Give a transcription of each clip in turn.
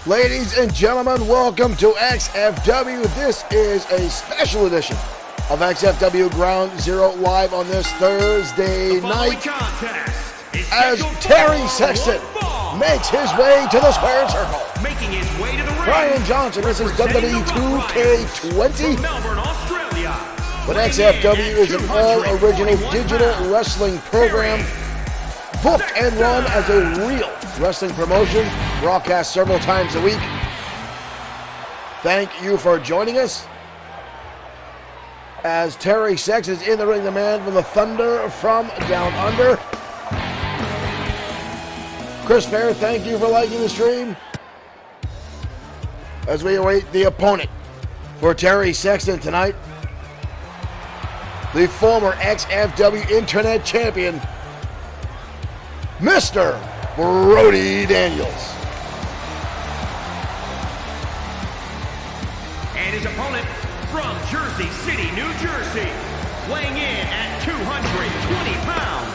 Ladies and gentlemen, welcome to XFW. This is a special edition of XFW Ground Zero live on this Thursday night as Terry Sexton makes his way to the square circle. Making his way to the ring. Brian Johnson, this is WWE 2K20. But XFW is an all-original digital wrestling program booked and run as a real wrestling promotion, broadcast several times a week. Thank you for joining us as Terry Sexton is in the ring, the man from the Thunder from Down Under. Chris Fair, thank you for liking the stream as we await the opponent for Terry Sexton tonight. The former XFW Internet Champion, Mr. Brody Daniels. And his opponent from Jersey City, New Jersey, weighing in at 220 pounds.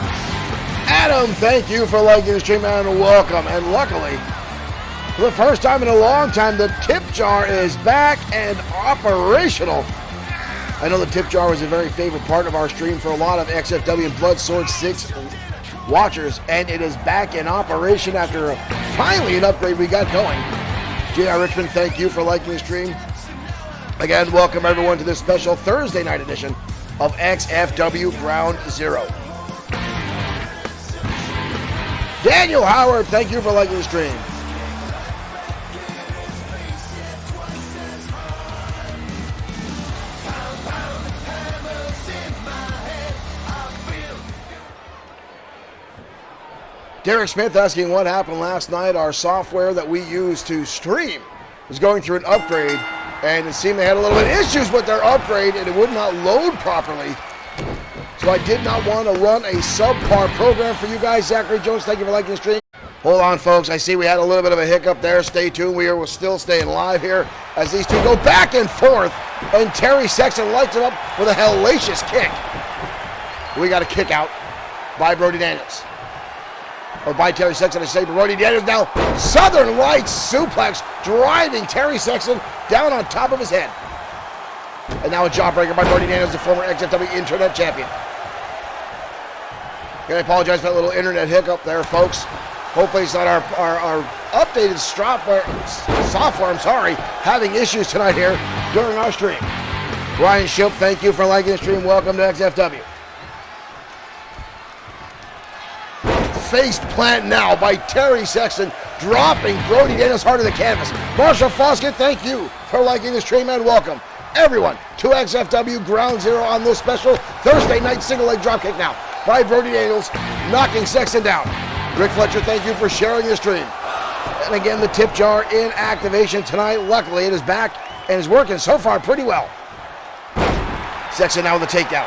Adam, thank you for liking the stream and welcome. And luckily, for the first time in a long time, the tip jar is back and operational. I know the tip jar was a very favorite part of our stream for a lot of XFW and Bloodsword6 watchers, and it is back in operation after finally an upgrade we got going. J.R. Richmond, thank you for liking the stream. Again, welcome everyone to this special Thursday night edition of XFW Ground Zero. Daniel Howard, thank you for liking the stream. Derek Smith asking what happened last night. Our software that we use to stream was going through an upgrade, and it seemed they had a little bit of issues with their upgrade, and it would not load properly. So I did not want to run a subpar program for you guys. Zachary Jones, thank you for liking the stream. Hold on, folks. I see we had a little bit of a hiccup there. Stay tuned. We are still staying live here as these two go back and forth, and Terry Sexton lights it up with a hellacious kick. We got a kick out by Brody Daniels. Or by Terry Sexton, I say. Brody Daniels now Southern Lights suplex, driving Terry Sexton down on top of his head. And now a jawbreaker by Brody Daniels, the former XFW Internet Champion. I apologize for that little internet hiccup there, folks. Hopefully it's not our updated software, having issues tonight here during our stream. Ryan Shilp, thank you for liking the stream. Welcome to XFW. Face plant now by Terry Sexton, dropping Brody Daniels hard to the canvas. Marshall Foskett, thank you for liking the stream and welcome everyone to XFW Ground Zero on this special Thursday night single leg dropkick now by Brody Daniels, knocking Sexton down. Rick Fletcher, thank you for sharing the stream. And again, the tip jar in activation tonight. Luckily, it is back and is working so far pretty well. Sexton now with the takedown.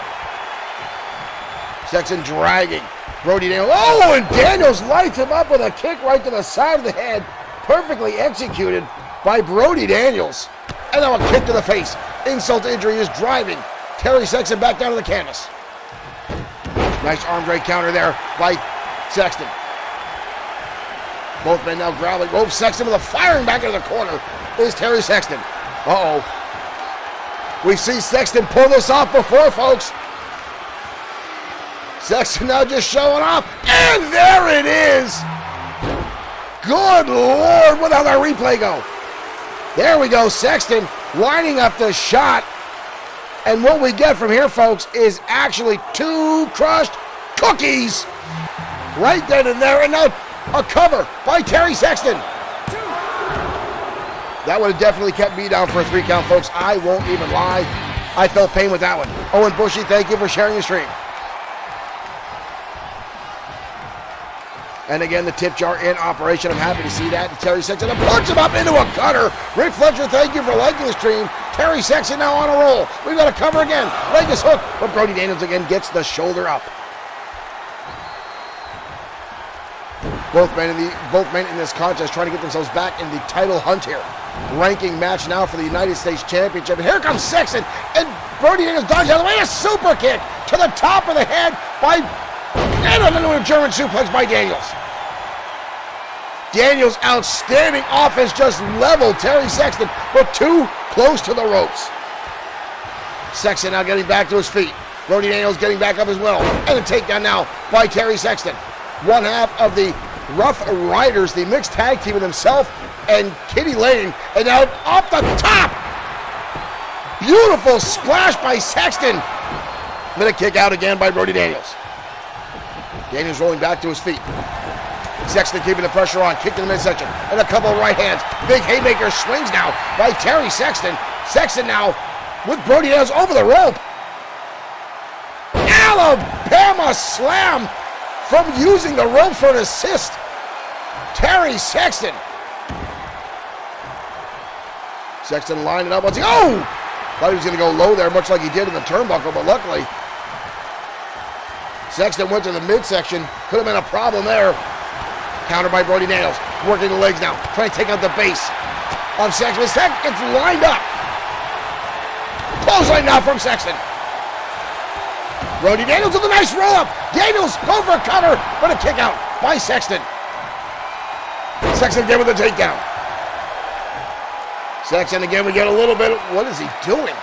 Sexton dragging Brody Daniels. Oh, and Daniels lights him up with a kick right to the side of the head. Perfectly executed by Brody Daniels. And now a kick to the face. Insult to injury is driving Terry Sexton back down to the canvas. Nice arm drag counter there by Sexton. Both men now grappling. Oh, Sexton with a firing back into the corner is Terry Sexton. Uh-oh. We've seen Sexton pull this off before, folks. Sexton now just showing off, and there it is! Good Lord, what how that replay go? There we go, Sexton lining up the shot, and what we get from here, folks, is actually two crushed cookies right then and there, and now a cover by Terry Sexton. That would have definitely kept me down for a 3 count, folks. I won't even lie. I felt pain with that one. Owen Bushy, thank you for sharing the stream. And again, the tip jar in operation. I'm happy to see that. And Terry Sexton punch him up into a cutter. Rick Fletcher, thank you for liking the stream. Terry Sexton now on a roll. We've got a cover again. Leg is hooked, but Brody Daniels again gets the shoulder up. Both men in this contest trying to get themselves back in the title hunt here. Ranking match now for the United States Championship. And here comes Sexton, and Brody Daniels dodges out of the way. A super kick to the top of the head by, and a German suplex by Daniels. Daniels' outstanding offense just leveled Terry Sexton, but too close to the ropes. Sexton now getting back to his feet. Brody Daniels getting back up as well. And a takedown now by Terry Sexton. One half of the Rough Riders, the mixed tag team with himself and Kitty Lane. And now up the top. Beautiful splash by Sexton. Then a kick out again by Brody Daniels. Daniels rolling back to his feet. Sexton keeping the pressure on. Kick to the midsection. And a couple of right hands. Big haymaker swings now by Terry Sexton. Sexton now with Brody Daniels over the rope. Alabama slam from using the rope for an assist. Terry Sexton. Sexton lined it up once again. Oh! Thought he was going to go low there, much like he did in the turnbuckle, but luckily Sexton went to the midsection. Could have been a problem there. Countered by Brody Daniels. Working the legs now. Trying to take out the base of Sexton. Sexton's lined up. Clothesline now from Sexton. Brody Daniels with a nice roll-up. Daniels go for a cover, but a kick out by Sexton. Sexton again with a takedown. Sexton again, we get a little bit. What is he doing?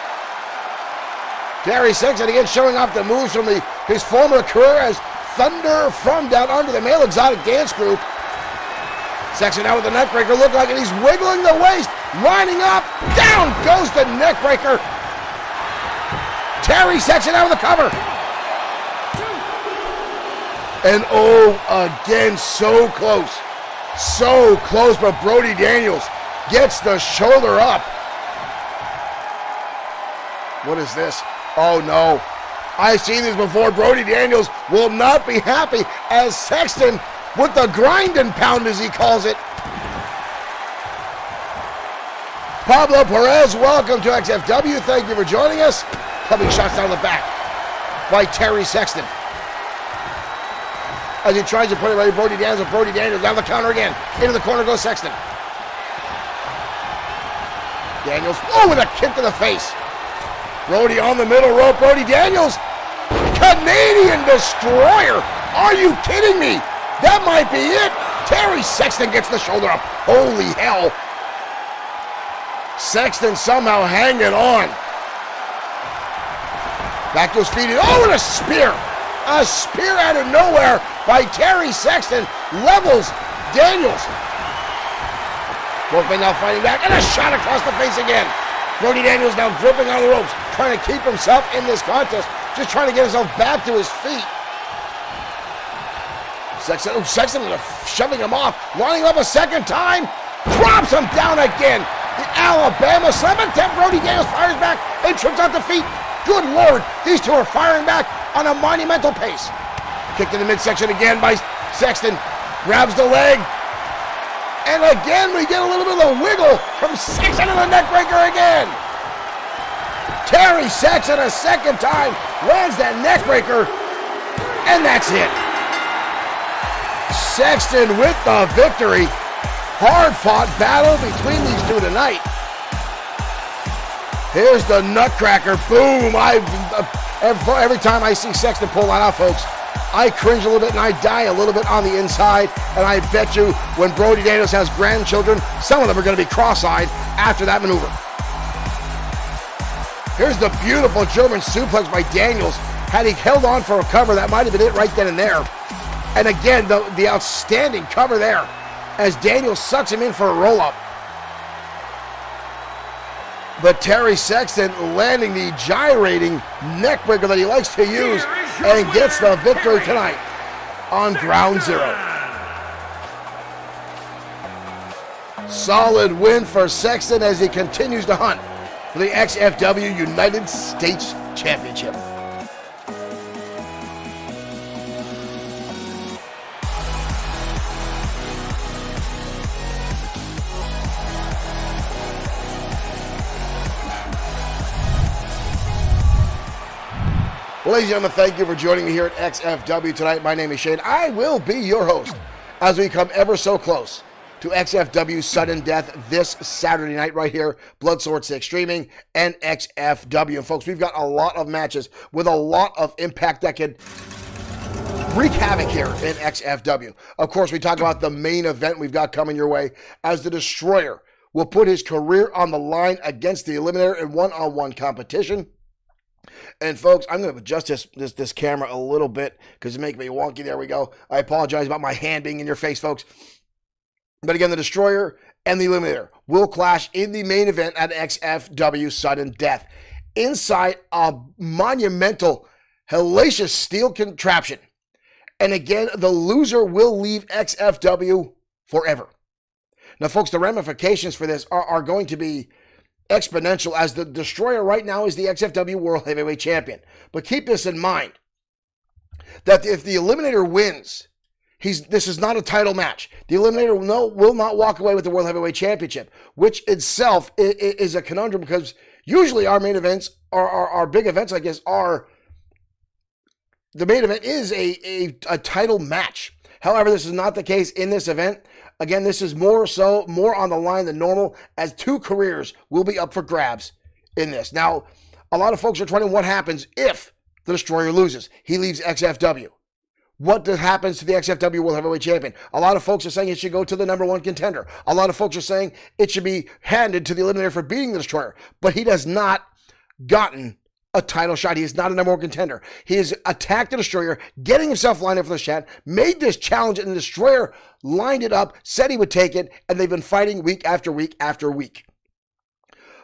Terry Sexton again showing off the moves from his former career as Thunder from down under the Male Exotic Dance Group. Sexton now with the neckbreaker, look like it. He's wiggling the waist, lining up. Down goes the neckbreaker. Terry Sexton out with the cover. And oh, again, so close. So close, but Brody Daniels gets the shoulder up. What is this? Oh no. I've seen this before. Brody Daniels will not be happy as Sexton with the grind and pound, as he calls it. Pablo Perez, welcome to XFW. Thank you for joining us. Clubbing shots down the back by Terry Sexton. As he tries to put it right, Brody Daniels, down the counter again. Into the corner goes Sexton. Daniels, oh, with a kick to the face. Brody on the middle rope. Brody Daniels, Canadian Destroyer. Are you kidding me? That might be it. Terry Sexton gets the shoulder up. Holy hell. Sexton somehow hanging on. Back to his feet. Oh, and a spear. A spear out of nowhere by Terry Sexton. Levels Daniels. Both men now fighting back. And a shot across the face again. Brody Daniels now gripping on the ropes, trying to keep himself in this contest. Just trying to get himself back to his feet. Sexton shoving him off. Lining up a second time. Drops him down again. The Alabama slam attempt. Brody Daniels fires back and trips out the feet. Good Lord, these two are firing back on a monumental pace. Kicked in the midsection again by Sexton. Grabs the leg. And again, we get a little bit of a wiggle from Sexton and the neckbreaker again. Terry Sexton a second time lands that neckbreaker. And that's it. Sexton with the victory. Hard-fought battle between these two tonight. Here's the Nutcracker. Boom. Every time I see Sexton pull that out, folks, I cringe a little bit and I die a little bit on the inside. And I bet you when Brody Daniels has grandchildren, some of them are going to be cross-eyed after that maneuver. Here's the beautiful German suplex by Daniels. Had he held on for a cover, that might have been it right then and there. And again, the outstanding cover there as Daniels sucks him in for a roll-up. But Terry Sexton landing the gyrating neckbreaker that he likes to use and gets the victory tonight on Ground Zero. Solid win for Sexton as he continues to hunt for the XFW United States Championship. Well, ladies and gentlemen, thank you for joining me here at XFW tonight. My name is Shane. I will be your host as we come ever so close to XFW Sudden Death this Saturday night right here, Bloodsword6 Streaming and XFW. And folks, we've got a lot of matches with a lot of impact that could wreak havoc here in XFW. Of course, we talk about the main event we've got coming your way, as the Destroyer will put his career on the line against the Eliminator in one-on-one competition. And folks, I'm going to adjust this camera a little bit because it's making me wonky. There we go. I apologize about my hand being in your face, folks. But again, the Destroyer and the Eliminator will clash in the main event at XFW Sudden Death inside a monumental, hellacious steel contraption. And again, the loser will leave XFW forever. Now, folks, the ramifications for this are going to be exponential, as the Destroyer right now is the XFW World Heavyweight Champion. But keep this in mind, that if the Eliminator wins, this is not a title match. The Eliminator will not walk away with the World Heavyweight Championship, which itself is a conundrum, because usually our main events, our big events like this, the main event is a title match. However, this is not the case in this event. Again, this is more on the line than normal, as 2 careers will be up for grabs in this. Now, a lot of folks are wondering what happens if the Destroyer loses. He leaves XFW. What happens to the XFW World Heavyweight Champion? A lot of folks are saying it should go to the #1 contender. A lot of folks are saying it should be handed to the Eliminator for beating the Destroyer. But he has not gotten a title shot. He is not a #1 contender. He has attacked the Destroyer, getting himself lined up for the shot, made this challenge, and the Destroyer lined it up, said he would take it, and they've been fighting week after week after week.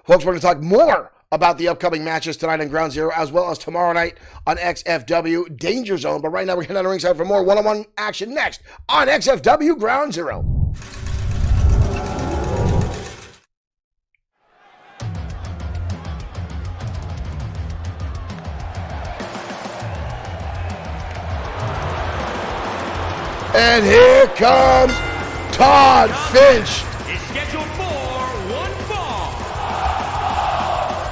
Folks, we're going to talk more about the upcoming matches tonight on Ground Zero, as well as tomorrow night on XFW Danger Zone. But right now, we're heading down to ringside for more one-on-one action next on XFW Ground Zero. And here comes Todd Finch, is scheduled for 1 fall.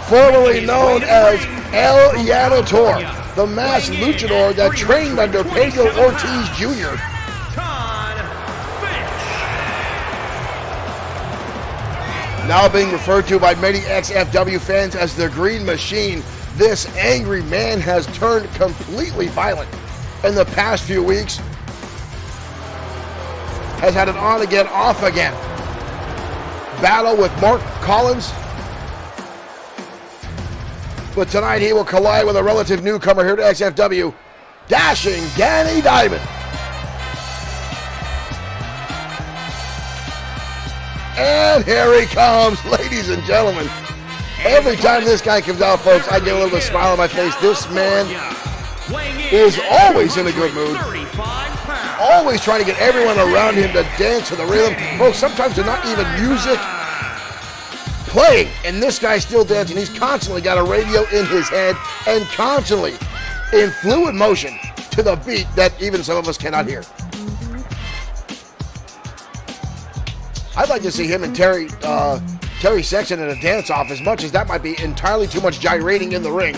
formerly known as El Llanotor, the masked luchador that trained under Pedro Ortiz Jr. Todd Finch. Now being referred to by many XFW fans as the Green Machine, this angry man has turned completely violent in the past few weeks. Has had an on-again, off-again battle with Mark Collins. But tonight he will collide with a relative newcomer here to XFW, Dashing Danny Diamond. And here he comes, ladies and gentlemen. Every time this guy comes out, folks, I get a little bit of smile on my face. This man is always in a good mood. Always trying to get everyone around him to dance to the rhythm. Folks, sometimes there's not even music playing, and this guy's still dancing. He's constantly got a radio in his head and constantly in fluid motion to the beat that even some of us cannot hear. I'd like to see him and Terry Sexton in a dance-off, as much as that might be entirely too much gyrating in the ring.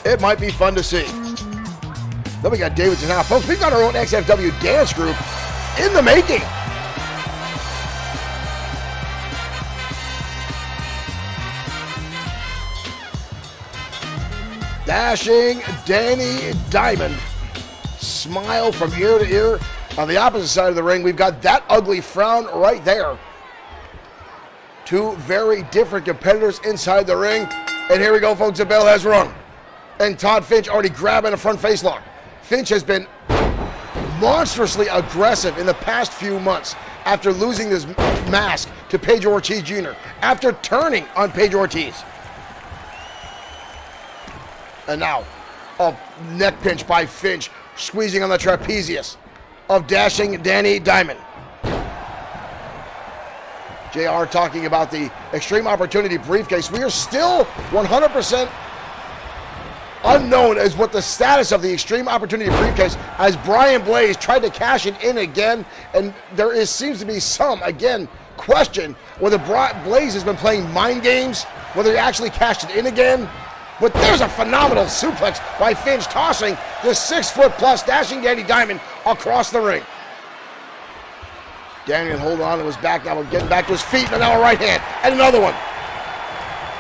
It might be fun to see. Then we got Davidson now. Folks, we've got our own XFW dance group in the making. Dashing Danny Diamond. Smile from ear to ear. On the opposite side of the ring, we've got that ugly frown right there. 2 very different competitors inside the ring. And here we go, folks. The bell has rung. And Todd Finch already grabbing a front face lock. Finch has been monstrously aggressive in the past few months after losing this mask to Pedro Ortiz Jr., after turning on Pedro Ortiz. And now, a neck pinch by Finch, squeezing on the trapezius of Dashing Danny Diamond. JR talking about the Extreme Opportunity briefcase. We are still 100% unknown as what the status of the Extreme Opportunity briefcase, as Brian Blaze tried to cash it in again, and there seems to be some, again, question whether Blaze has been playing mind games, whether he actually cashed it in again. But there's a phenomenal suplex by Finch, tossing the 6-foot-plus Dashing Danny Diamond across the ring. Danny holding on to his back now, getting back to his feet, and now a right hand, and another one.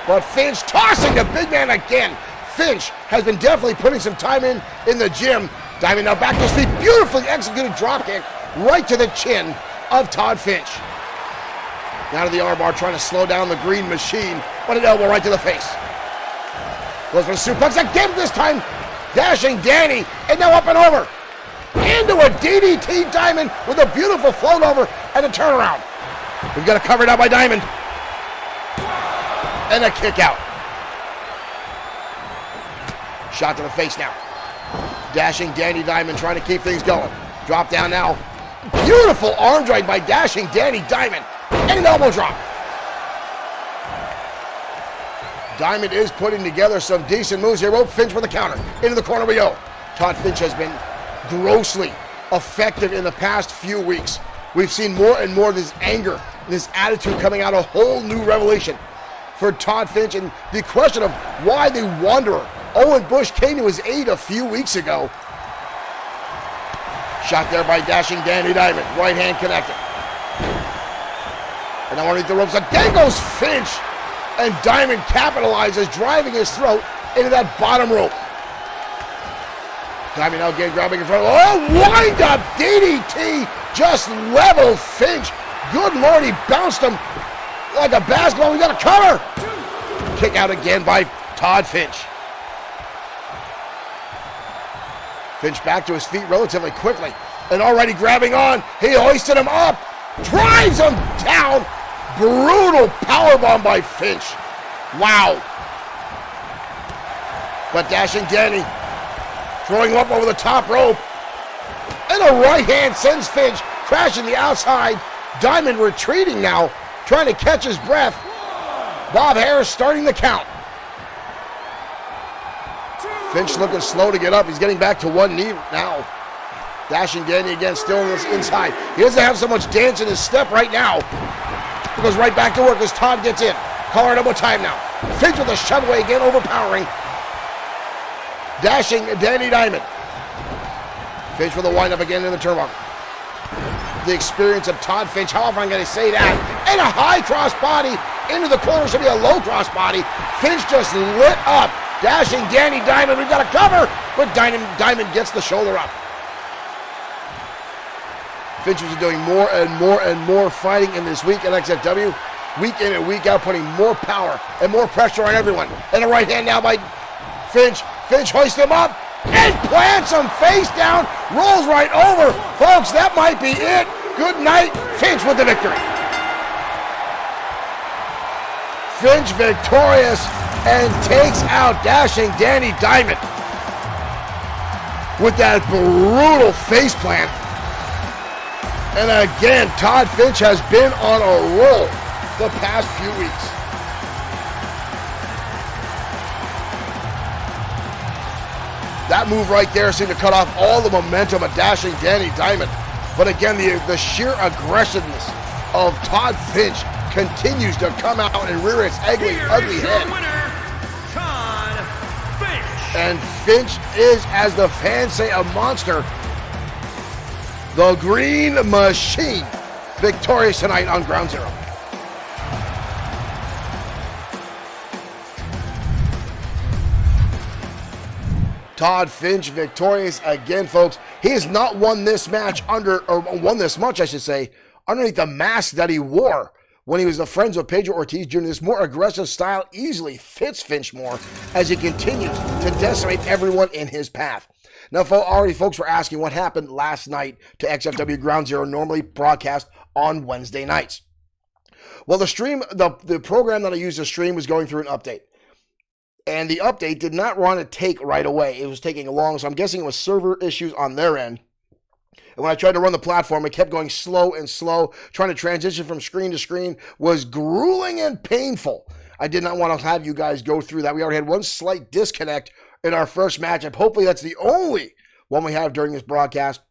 But Finch tossing the big man again. Finch has been definitely putting some time in the gym. Diamond now back to his feet. Beautifully executed dropkick right to the chin of Todd Finch. Now to the armbar, trying to slow down the green machine, but an elbow right to the face. Goes for the suplex again, this time dashing Danny, and now up and over. Into a DDT Diamond with a beautiful float over and a turnaround. We've got it covered out by Diamond. And a kick out. Shot to the face now. Dashing Danny Diamond, trying to keep things going. Drop down now. Beautiful arm drag by dashing Danny Diamond. And an elbow drop. Diamond is putting together some decent moves here. Rope Finch for the counter. Into the corner we go. Todd Finch has been grossly effective in the past few weeks. We've seen more and more of this anger, this attitude coming out, a whole new revelation for Todd Finch. And the question of why the Wanderer, Owen Bush, came to his aid a few weeks ago. Shot there by dashing Danny Diamond. Right hand connected. And now underneath the ropes, again goes Finch. And Diamond capitalizes, driving his throat into that bottom rope. Diamond now again grabbing in front of, oh, wind up DDT, just level Finch. Good Lord, he bounced him like a basketball. We got a cover. Kick out again by Todd Finch. Finch back to his feet relatively quickly. And already grabbing on, he hoisted him up, drives him down. Brutal powerbomb by Finch. Wow. But dashing Danny, throwing him up over the top rope. And a right hand sends Finch crashing the outside. Diamond retreating now, trying to catch his breath. Bob Harris starting the count. Finch looking slow to get up. He's getting back to one knee now. Dashing Danny again, still inside. He doesn't have so much dance in his step right now. He goes right back to work as Todd gets in. Collar double time now. Finch with a shove away again, overpowering. Dashing Danny Diamond. Finch with a windup again in the turnbuckle. The experience of Todd Finch, how often am I going to say that? And a high cross body into the corner, should be a low cross body. Finch just lit up. Dashing Danny Diamond, we've got a cover, but Diamond gets the shoulder up. Finch was doing more and more and more fighting in this week at XFW. Week in and week out, putting more power and more pressure on everyone. And a right hand now by Finch. Finch hoists him up and plants him face down. Rolls right over. Folks, that might be it. Good night. Finch with the victory. Finch victorious and takes out dashing Danny Diamond with that brutal face plant. And again, Todd Finch has been on a roll the past few weeks. That move right there seemed to cut off all the momentum of dashing Danny Diamond. But again, the sheer aggressiveness of Todd Finch continues to come out and rear its ugly head. Winner, Todd Finch. And Finch is, as the fans say, a monster. The Green Machine, victorious tonight on Ground Zero. Todd Finch victorious again, folks. He has not won this match won this much, I should say, underneath the mask that he wore when he was the friends with Pedro Ortiz Jr. This more aggressive style easily fits Finch more as he continues to decimate everyone in his path. Now, already folks were asking what happened last night to XFW Ground Zero, normally broadcast on Wednesday nights. Well, the program that I used to stream was going through an update. And the update did not want to take right away. It was taking long, so I'm guessing it was server issues on their end. And when I tried to run the platform, it kept going slow and slow. Trying to transition from screen to screen was grueling and painful. I did not want to have you guys go through that. We already had one slight disconnect in our first matchup. Hopefully that's the only one we have during this broadcast,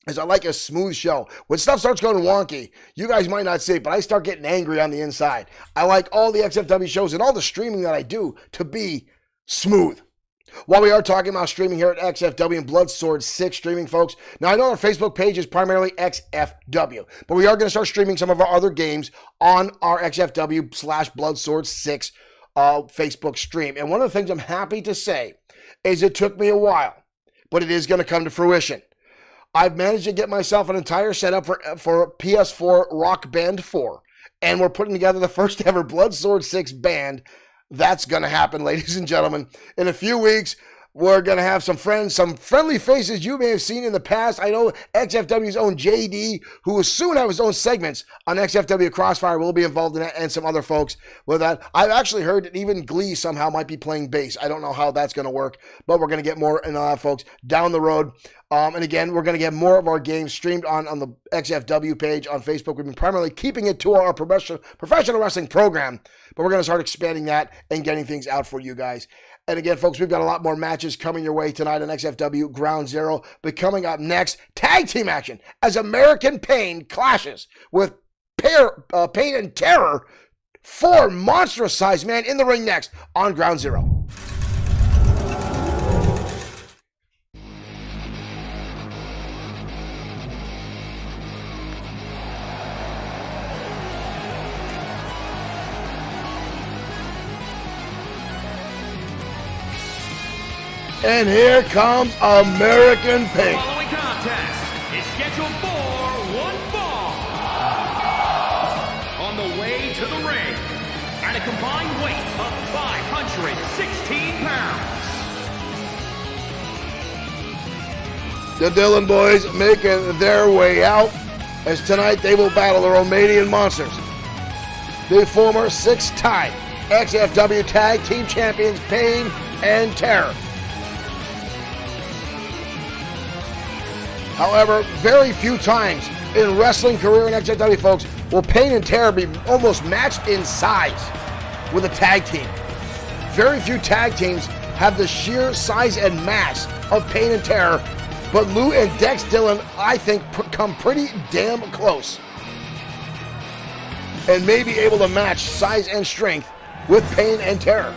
as I like a smooth show. When stuff starts going wonky, you guys might not see it, but I start getting angry on the inside. I like all the XFW shows and all the streaming that I do to be smooth. While we are talking about streaming here at XFW and Bloodsword6 Streaming, folks, now I know our Facebook page is primarily XFW, but we are going to start streaming some of our other games on our XFW/Bloodsword6 Facebook stream. And one of the things I'm happy to say is it took me a while, but it is going to come to fruition. I've managed to get myself an entire setup for PS4 Rock Band 4, and we're putting together the first ever Bloodsword6 band. That's going to happen, ladies and gentlemen. In a few weeks, we're going to have some friends, some friendly faces you may have seen in the past. I know XFW's own JD, who will soon have his own segments on XFW Crossfire, will be involved in that, and some other folks with that. I've actually heard that even Glee somehow might be playing bass. I don't know how that's going to work, but we're going to get more and folks down the road. And again, we're going to get more of our games streamed on the XFW page on Facebook. We've been primarily keeping it to our professional wrestling program, but we're going to start expanding that and getting things out for you guys. And again, folks, we've got a lot more matches coming your way tonight on XFW Ground Zero. But coming up next, tag team action as American Pain clashes with Pain and Terror. 4 monstrous-sized men in the ring next on Ground Zero. And here comes American Pain. The following contest is scheduled for one fall. On the way to the ring, at a combined weight of 516 pounds. The Dillon boys making their way out, as tonight they will battle the Romanian Monsters, the former 6-time XFW Tag Team Champions Pain and Terror. However, very few times in wrestling career in XFW, folks, will Pain and Terror be almost matched in size with a tag team. Very few tag teams have the sheer size and mass of Pain and Terror, but Lou and Dex Dillon, I think, come pretty damn close and may be able to match size and strength with Pain and Terror.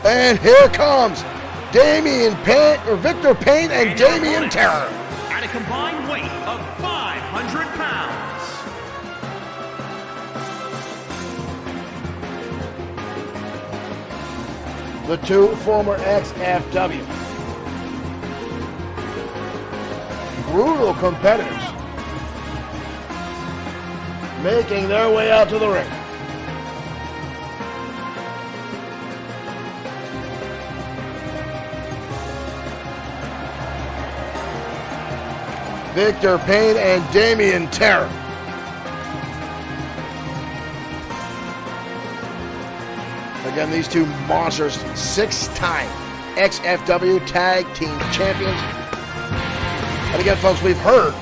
And here comes Victor Pain and Damian Terror. At a combined weight of 500 pounds. The two former XFW. Brutal competitors making their way out to the ring. Victor Pain and Damian Terror. Again, these two monsters, 6-time XFW Tag Team Champions. And again, folks, we've heard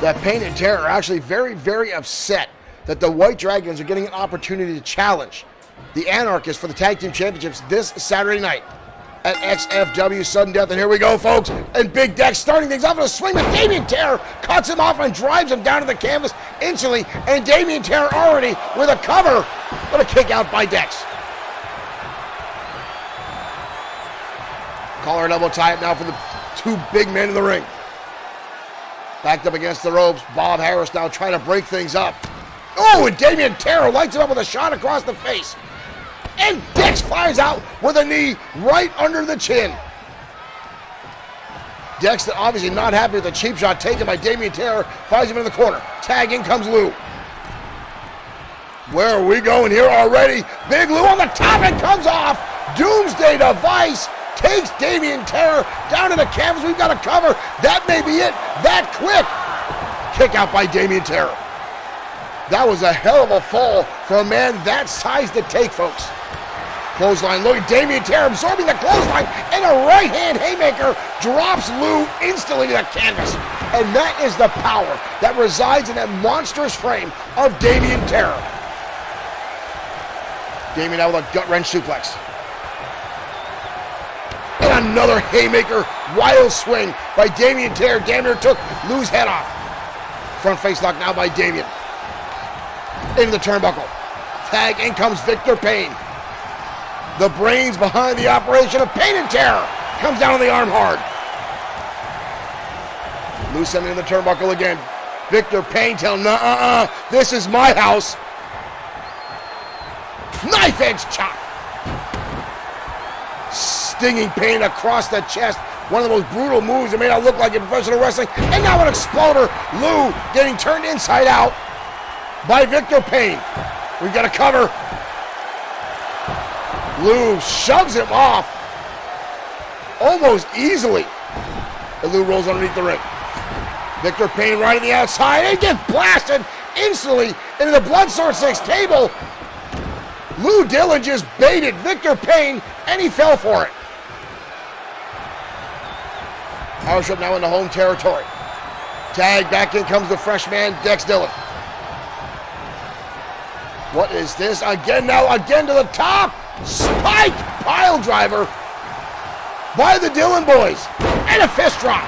that Pain and Terror are actually very, very upset that the White Dragons are getting an opportunity to challenge the Anarchists for the Tag Team Championships this Saturday night at XFW Sudden Death. And here we go, folks. And Big Dex starting things off with a swing, but Damian Terror cuts him off and drives him down to the canvas instantly. And Damian Terror already with a cover, but a kick out by Dex. Collar and elbow tie up now for the two big men in the ring. Backed up against the ropes. Bob Harris now trying to break things up. Oh, and Damian Terror lights him up with a shot across the face. And Dex fires out with a knee right under the chin. Dex, obviously not happy with the cheap shot taken by Damian Terror, fires him in the corner. Tag in comes Lou. Where are we going here already? Big Lou on the top and comes off. Doomsday Device takes Damian Terror down to the canvas. We've got a cover. That may be it. That quick. Kick out by Damian Terror. That was a hell of a fall for a man that size to take, folks. Clothesline, look at Damian Terror absorbing the clothesline, and a right-hand haymaker drops Lou instantly to the canvas. And that is the power that resides in that monstrous frame of Damian Terror. Damian out with a gut-wrench suplex. And another haymaker, wild swing by Damian Terror. Damian took Lou's head off. Front face lock now by Damian. Into the turnbuckle. Tag, in comes Victor Pain. The brains behind the operation of Pain and Terror comes down on the arm hard. Lou sending in the turnbuckle again. Victor Payne telling him, this is my house. Knife edge chop. Stinging pain across the chest. One of the most brutal moves that may not look like in professional wrestling. And now an exploder. Lou getting turned inside out by Victor Payne. We've got a cover. Lou shoves him off almost easily. And Lou rolls underneath the ring. Victor Payne right on the outside and gets blasted instantly into the Bloodsword6 table. Lou Dillon just baited Victor Payne and he fell for it. Power Trip now into home territory. Tag, back in comes the freshman, Dex Dillon. What is this? Again to the top. Spike pile driver by the Dillon boys. And a fist drop.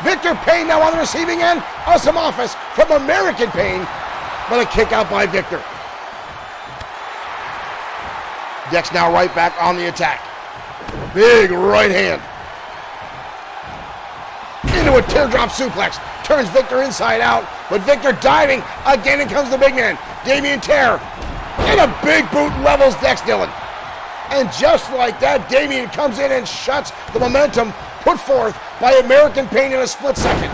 Victor Payne now on the receiving end of some offense from American Payne. But a kick out by Victor. Dex now right back on the attack. Big right hand. Into a teardrop suplex. Turns Victor inside out. But Victor diving. Again, in comes the big man. Damien Terror. And a big boot levels Dex Dillon. And just like that, Damien comes in and shuts the momentum put forth by American Payne in a split second.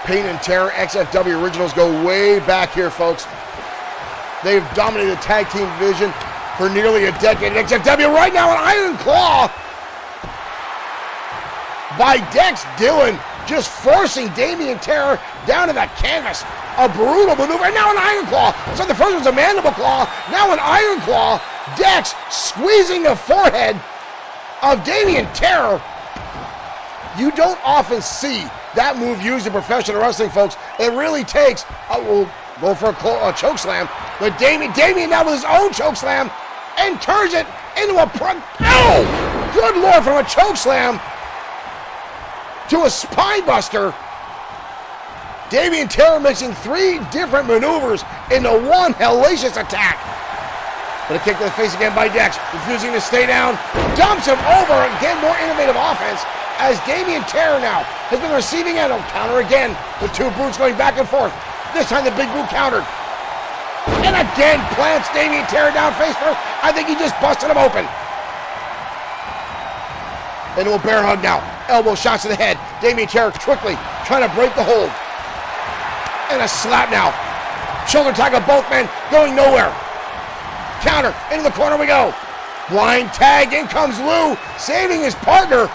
Payne and Terror XFW originals go way back here, folks. They've dominated the tag team division for nearly a decade. XFW right now an Iron Claw by Dex Dillon, just forcing Damien Terror down to the canvas. A brutal maneuver, and now an Iron Claw. So the first was a Mandible Claw, now an Iron Claw. Dex squeezing the forehead of Damien Terror. You don't often see that move used in professional wrestling, folks. It really takes, we'll go for a choke slam, but Damien now with his own choke slam and turns it into a good Lord, from a choke slam to a spine buster. Damien Terror mixing 3 different maneuvers into one hellacious attack. But a kick to the face again by Dex, refusing to stay down, dumps him over. Again, more innovative offense as Damien Terror now has been receiving end. Counter again with 2 boots going back and forth. This time the big boot countered. And again plants Damien Terror down face first. I think he just busted him open. Into a bear hug now. Elbow shots to the head. Damien Terror quickly trying to break the hold. And a slap now. Shoulder tag of both men going nowhere. Counter, into the corner we go. Blind tag, in comes Lou, saving his partner.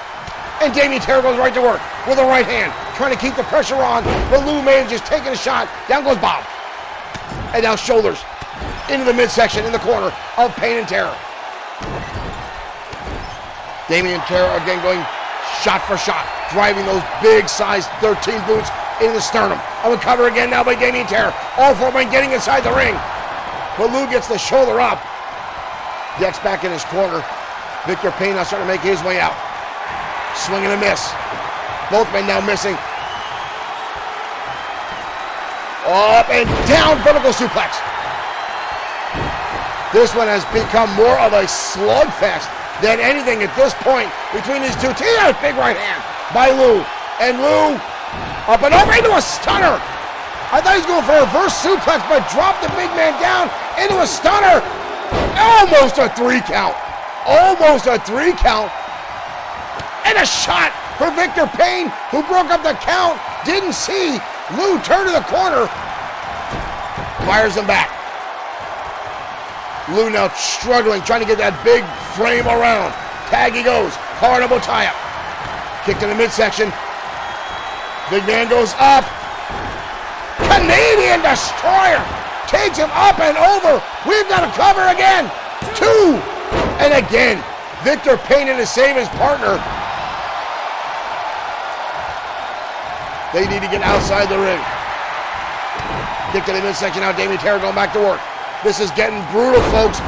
And Damien Terror goes right to work with a right hand, trying to keep the pressure on. But Lou may have just taken a shot. Down goes Bob. And now shoulders into the midsection in the corner of Payne and Terror. Damien Terror again going shot for shot, driving those big size 13 boots into the sternum. On the cover again now by Damien Terror. All 4 men getting inside the ring. But Lou gets the shoulder up. Dex back in his corner. Victor Payne now starting to make his way out. Swing and a miss. Both men now missing. Up and down, vertical suplex. This one has become more of a slugfest than anything at this point between these two teams. Big right hand by Lou. And Lou up and over into a stunner. I thought he was going for a reverse suplex, but dropped the big man down into a stunner. Almost a 3 count. Almost a 3 count. And a shot for Victor Payne, who broke up the count. Didn't see Lou turn to the corner. Fires him back. Lou now struggling, trying to get that big frame around. Tag he goes. Hard elbow tie-up. Kick to the midsection. Big man goes up. Canadian Destroyer takes him up and over. We've got to cover again. 2. And again, Victor Payne to save his partner. They need to get outside the ring. Kick to the midsection now. Damien Terror going back to work. This is getting brutal, folks.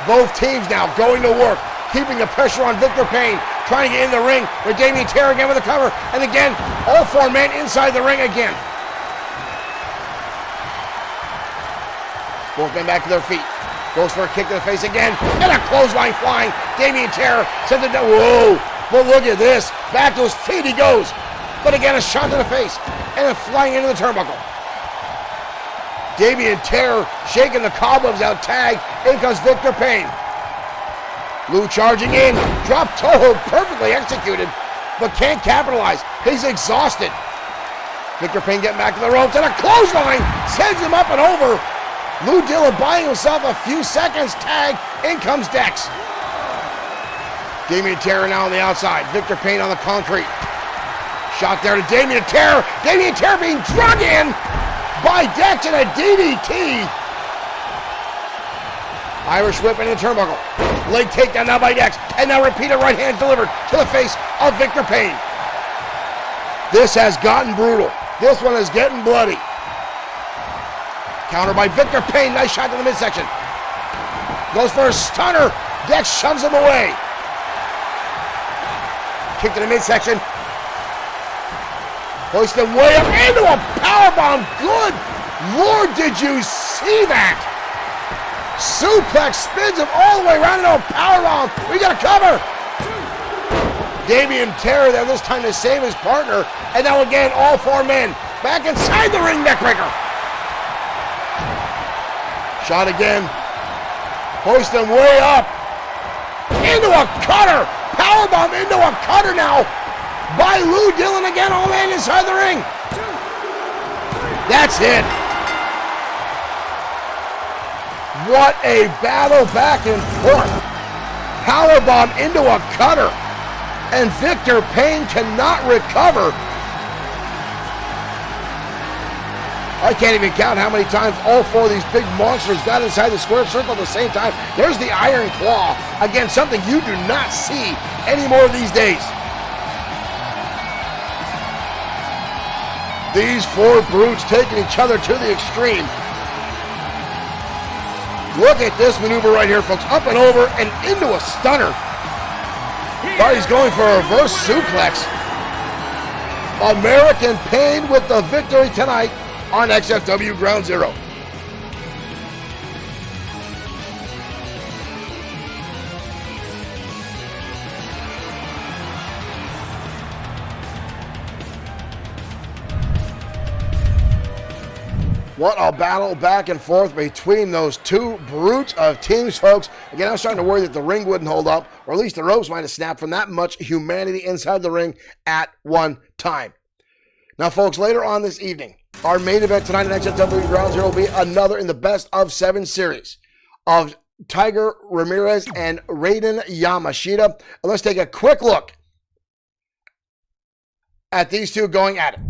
Both teams now going to work, keeping the pressure on Victor Payne, trying to get in the ring with Damien Terror again with a cover. And again, all 4 men inside the ring again. Both men back to their feet. Goes for a kick to the face again. And a clothesline flying. Damien Terror sends it down. Whoa. But look at this. Back to his feet he goes. but again, a shot to the face, and then flying into the turnbuckle. Damien Terror shaking the cobwebs out, tag. In comes Victor Payne. Lou charging in, drop toe, perfectly executed, but can't capitalize. He's exhausted. Victor Payne getting back to the ropes, and a clothesline sends him up and over. Lou Dillon buying himself a few seconds, tag. In comes Dex. Damien Terror now on the outside. Victor Payne on the concrete. Shot there to Damien Terror. Damien Terror being drug in by Dex and a DDT. Irish whip into the turnbuckle. Leg takedown now by Dex. And now repeated right hand delivered to the face of Victor Payne. This has gotten brutal. This one is getting bloody. Counter by Victor Payne. Nice shot to the midsection. Goes for a stunner. Dex shoves him away. Kick to the midsection. Hoist him way up into a powerbomb. Good Lord, did you see that? Suplex spins him all the way around into a powerbomb. We got a cover. Damien Terror there this time to save his partner. And now again, all four men back inside the ring, neckbreaker. Shot again. Hoist him way up. Into a cutter. Powerbomb into a cutter now by Lou Dillon again, all man inside the ring. That's it. What a battle back and forth. Powerbomb into a cutter. And Victor Payne cannot recover. I can't even count how many times all four of these big monsters got inside the square circle at the same time. There's the Iron Claw. Again, something you do not see anymore these days. These four brutes taking each other to the extreme. Look at this maneuver right here, folks. Up and over and into a stunner. Thought he's going for a reverse suplex. American Pain with the victory tonight on XFW Ground Zero. What a battle back and forth between those two brutes of teams, folks. Again, I was starting to worry that the ring wouldn't hold up, or at least the ropes might have snapped from that much humanity inside the ring at one time. Now, folks, later on this evening, our main event tonight at XFW Ground Zero will be another in the best of 7 series of Tiger Ramirez and Raiden Yamashita. And let's take a quick look at these two going at it.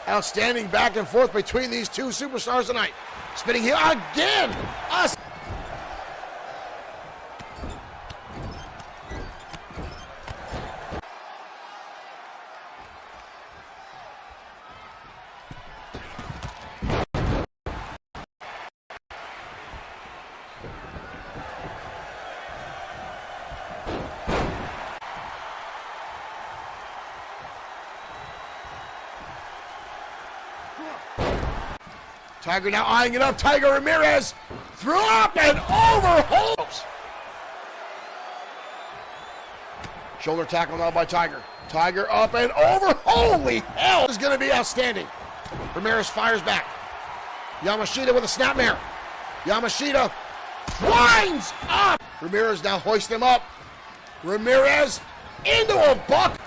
Outstanding back and forth between these two superstars tonight. Spinning heel again. Tiger now eyeing it up. Tiger Ramirez threw up and over holds. Shoulder tackle now by Tiger. Tiger up and over. Holy hell, this is going to be outstanding. Ramirez fires back. Yamashita with a snapmare. Yamashita winds up. Ramirez now hoists him up. Ramirez into a buck.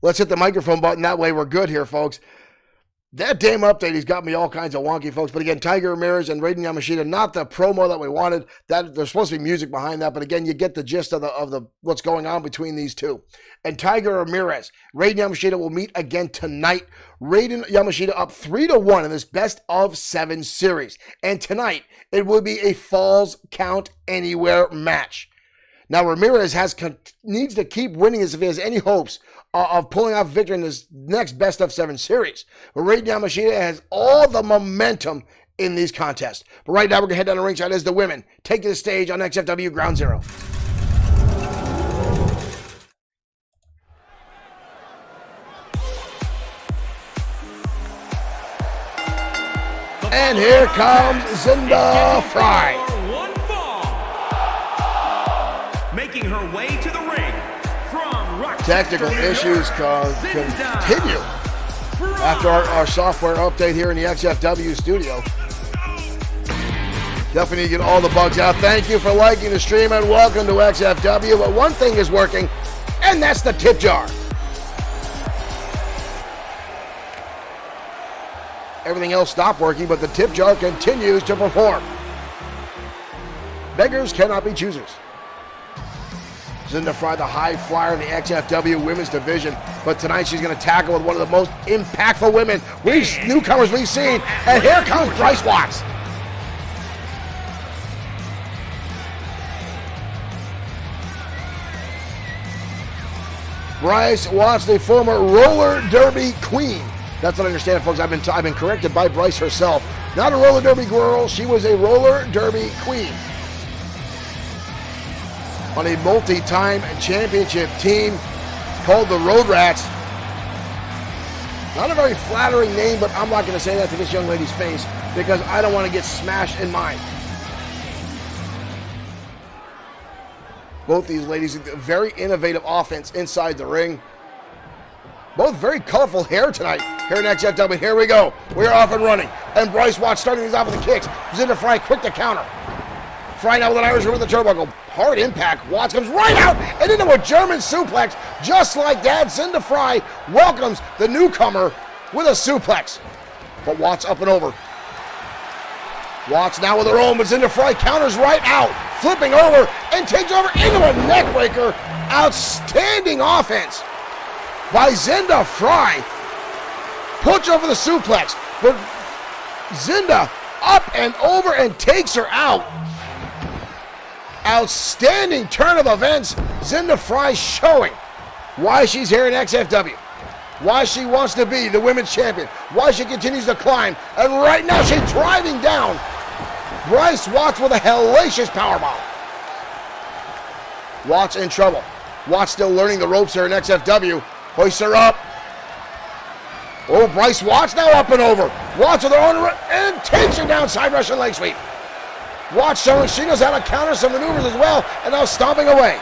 Let's hit the microphone button. That way we're good here, folks. That damn update has got me all kinds of wonky, folks. But again, Tiger Ramirez and Raiden Yamashita, not the promo that we wanted. That there's supposed to be music behind that, but again, you get the gist of the what's going on between these two. And Tiger Ramirez, Raiden Yamashita will meet again tonight. Raiden Yamashita up 3-1 in this best of 7 series. And tonight, it will be a Falls Count Anywhere match. Now, Ramirez needs to keep winning this if he has any hopes of pulling off victory in this next best of 7 series. But Raiden Yamashita has all the momentum in these contests. But right now, we're going to head down to ringside as the women take to the stage on XFW Ground Zero. And here comes Zinda Fry. Making her way to the ring from Rochester, Technical issues continue after our software update here in the XFW studio. Definitely need to get all the bugs out. Thank you for liking the stream and welcome to XFW. But one thing is working, and that's the tip jar. Everything else stopped working, but the tip jar continues to perform. Beggars cannot be choosers. Zinda Fry, the high flyer in the XFW women's division, but tonight she's going to tackle with one of the most impactful women newcomers we've seen, and here comes Bryce Watts. Bryce Watts, the former roller derby queen. That's what I understand, folks. I've been corrected by Bryce herself. Not a roller derby girl, she was a roller derby queen. On a multi-time championship team called the Road Rats. Not a very flattering name, but I'm not going to say that to this young lady's face because I don't want to get smashed in mine. Both these ladies, very innovative offense inside the ring. Both very colorful hair tonight here in XFW. Here we go. We're off and running. And Bryce Watts starting these off with the kicks. Zinda Fry quick to counter. Fry now with an Irish with the turnbuckle. Hard impact. Watts comes right out and into a German suplex. Just like that, Zinda Fry welcomes the newcomer with a suplex. But Watts up and over. Watts now with her own, but Zinda Fry counters right out. Flipping over and takes over into a neckbreaker. Outstanding offense by Zinda Fry. Puts over the suplex. But Zinda up and over and takes her out. Outstanding turn of events. Zinda Fry showing why she's here in XFW. Why she wants to be the women's champion. Why she continues to climb. And right now she's driving down Bryce Watts with a hellacious powerbomb. Watts in trouble. Watts still learning the ropes here in XFW. Hoists her up. Oh, Bryce Watts now up and over. Watts with her own and takes her down side Russian leg sweep. Watts showing she knows how to counter some maneuvers as well, and now stomping away.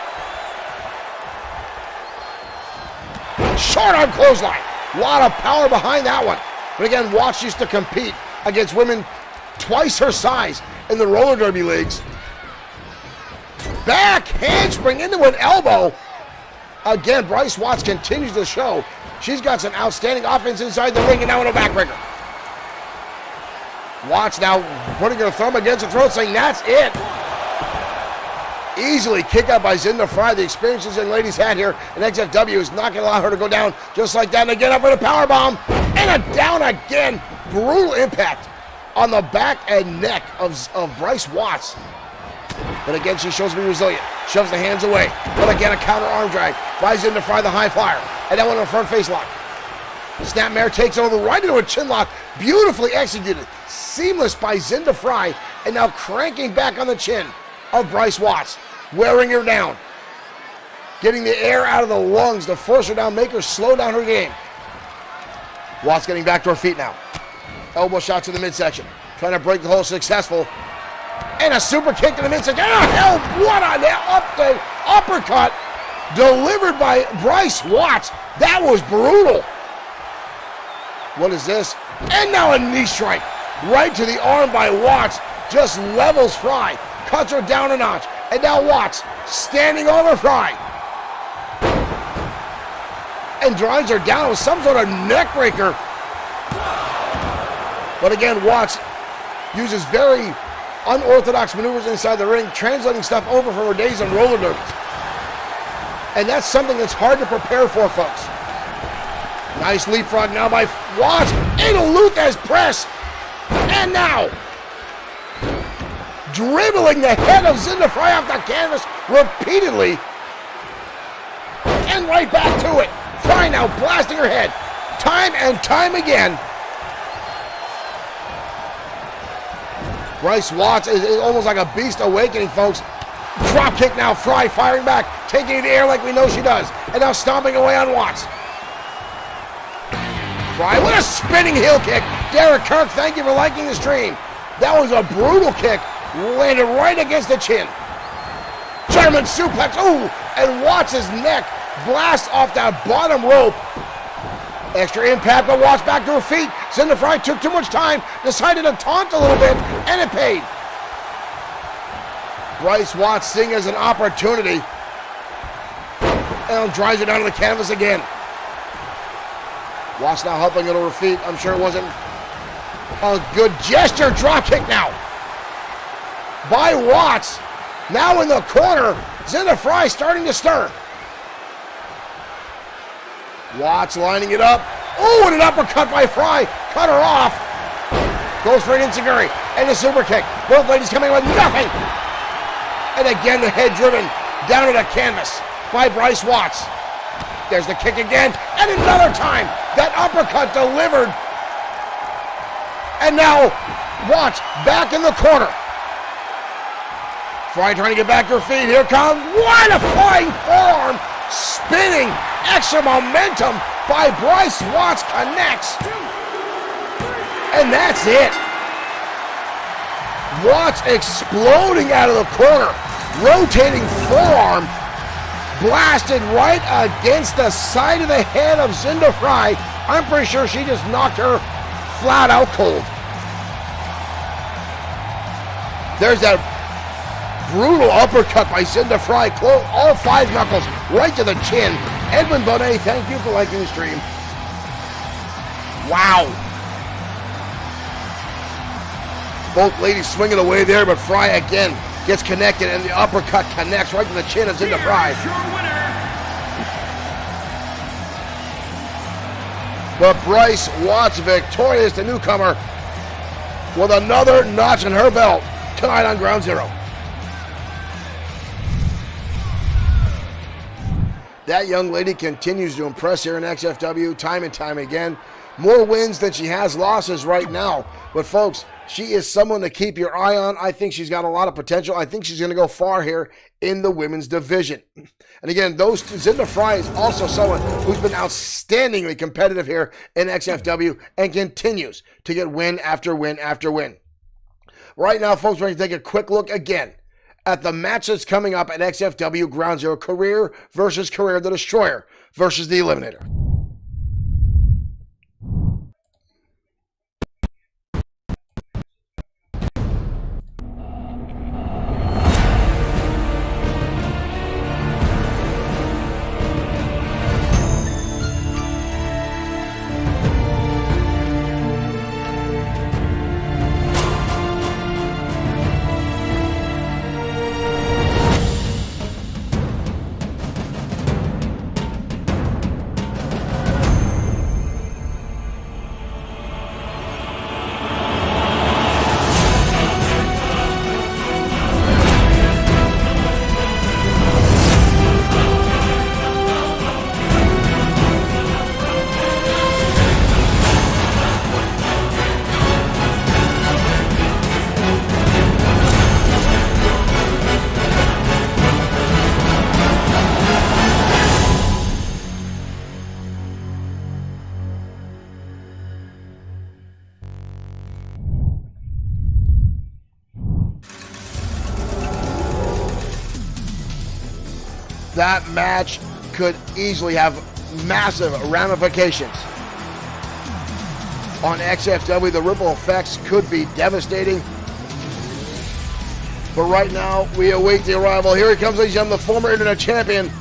Short arm clothesline. A lot of power behind that one. But again, Watts used to compete against women twice her size in the roller derby leagues. Back handspring into an elbow. Again, Bryce Watts continues to show she's got some outstanding offense inside the ring, and now in a backbreaker. Watts now putting her thumb against the throat, saying that's it. Easily kick out by Zinda Fry. The experience this young lady's had here in XFW is not going to allow her to go down just like that. And again, up for the powerbomb. And a down again. Brutal impact on the back and neck of Bryce Watts. But again, she shows to be resilient. Shoves the hands away. But again, a counter arm drag by Zinda Fry, the high flyer. And that one in a front face lock. Snapmare takes over right into a chin lock. Beautifully executed. Seamless by Zinda Fry. And now cranking back on the chin of Bryce Watts. Wearing her down. Getting the air out of the lungs to force her down, make her slow down her game. Watts getting back to her feet now. Elbow shot to the midsection. Trying to break the hold, successful. And a super kick to the midsection. Oh, hell, what an uppercut delivered by Bryce Watts. That was brutal. What is this? And now a knee strike. Right to the arm by Watts. Just levels Fry. Cuts her down a notch. And now Watts standing over Fry. and drives her down with some sort of neck breaker. But again, Watts uses very unorthodox maneuvers inside the ring, translating stuff over from her days in roller derbies. And that's something that's hard to prepare for, folks. Nice leapfrog now by Watts. Ada Luthez press. And now, dribbling the head of Zinda Fry off the canvas repeatedly. And right back to it. Fry now blasting her head. Time and time again. Bryce Watts is almost like a beast awakening, folks. Drop kick now, Fry firing back, taking it in the air like we know she does. And now stomping away on Watts. Fry with a spinning heel kick. Derek Kirk, thank you for liking the stream. That was a brutal kick. Landed right against the chin. German suplex. Ooh, and Watts' neck blasts off that bottom rope. Extra impact, but Watts back to her feet. Zinda Fry took too much time, decided to taunt a little bit, and it paid. Bryce Watts seeing as an opportunity. And drives it down to the canvas again. Watts now helping it over her feet. I'm sure it wasn't a good gesture. Drop kick now by Watts. Now in the corner. Zinda Fry starting to stir. Watts lining it up. Oh, and an uppercut by Fry. Cut her off. Goes for an enziguri and a super kick. Both ladies coming with nothing. And again the head driven down to the canvas by Bryce Watts. There's the kick again. And another time. That uppercut delivered. And now Watts back in the corner. Fry trying to get back to her feet. Here comes. What a flying forearm. Spinning. Extra momentum by Bryce Watts connects. And that's it. Watts exploding out of the corner. Rotating forearm. Blasted right against the side of the head of Zinda Fry. I'm pretty sure she just knocked her flat out cold. There's that brutal uppercut by Zinda Fry. All five knuckles right to the chin. Edwin Bonet, thank you for liking the stream. Wow. Both ladies swinging away there, but Fry again gets connected, and the uppercut connects right to the chin of Zinda Fry. But Bryce Watts victorious, the newcomer, with another notch in her belt tonight on Ground Zero. That young lady continues to impress here in XFW time and time again. More wins than she has losses right now. But folks, she is someone to keep your eye on. I think she's got a lot of potential. I think she's going to go far here in the women's division. And again, Zinda Fry is also someone who's been outstandingly competitive here in XFW and continues to get win after win after win. Right now, folks, we're going to take a quick look again at the match that's coming up at XFW Ground Zero. Career versus Career, the Destroyer versus the Eliminator. That match could easily have massive ramifications. On XFW, the ripple effects could be devastating. But right now, we await the arrival. Here he comes, ladies and gentlemen, the former internet champion,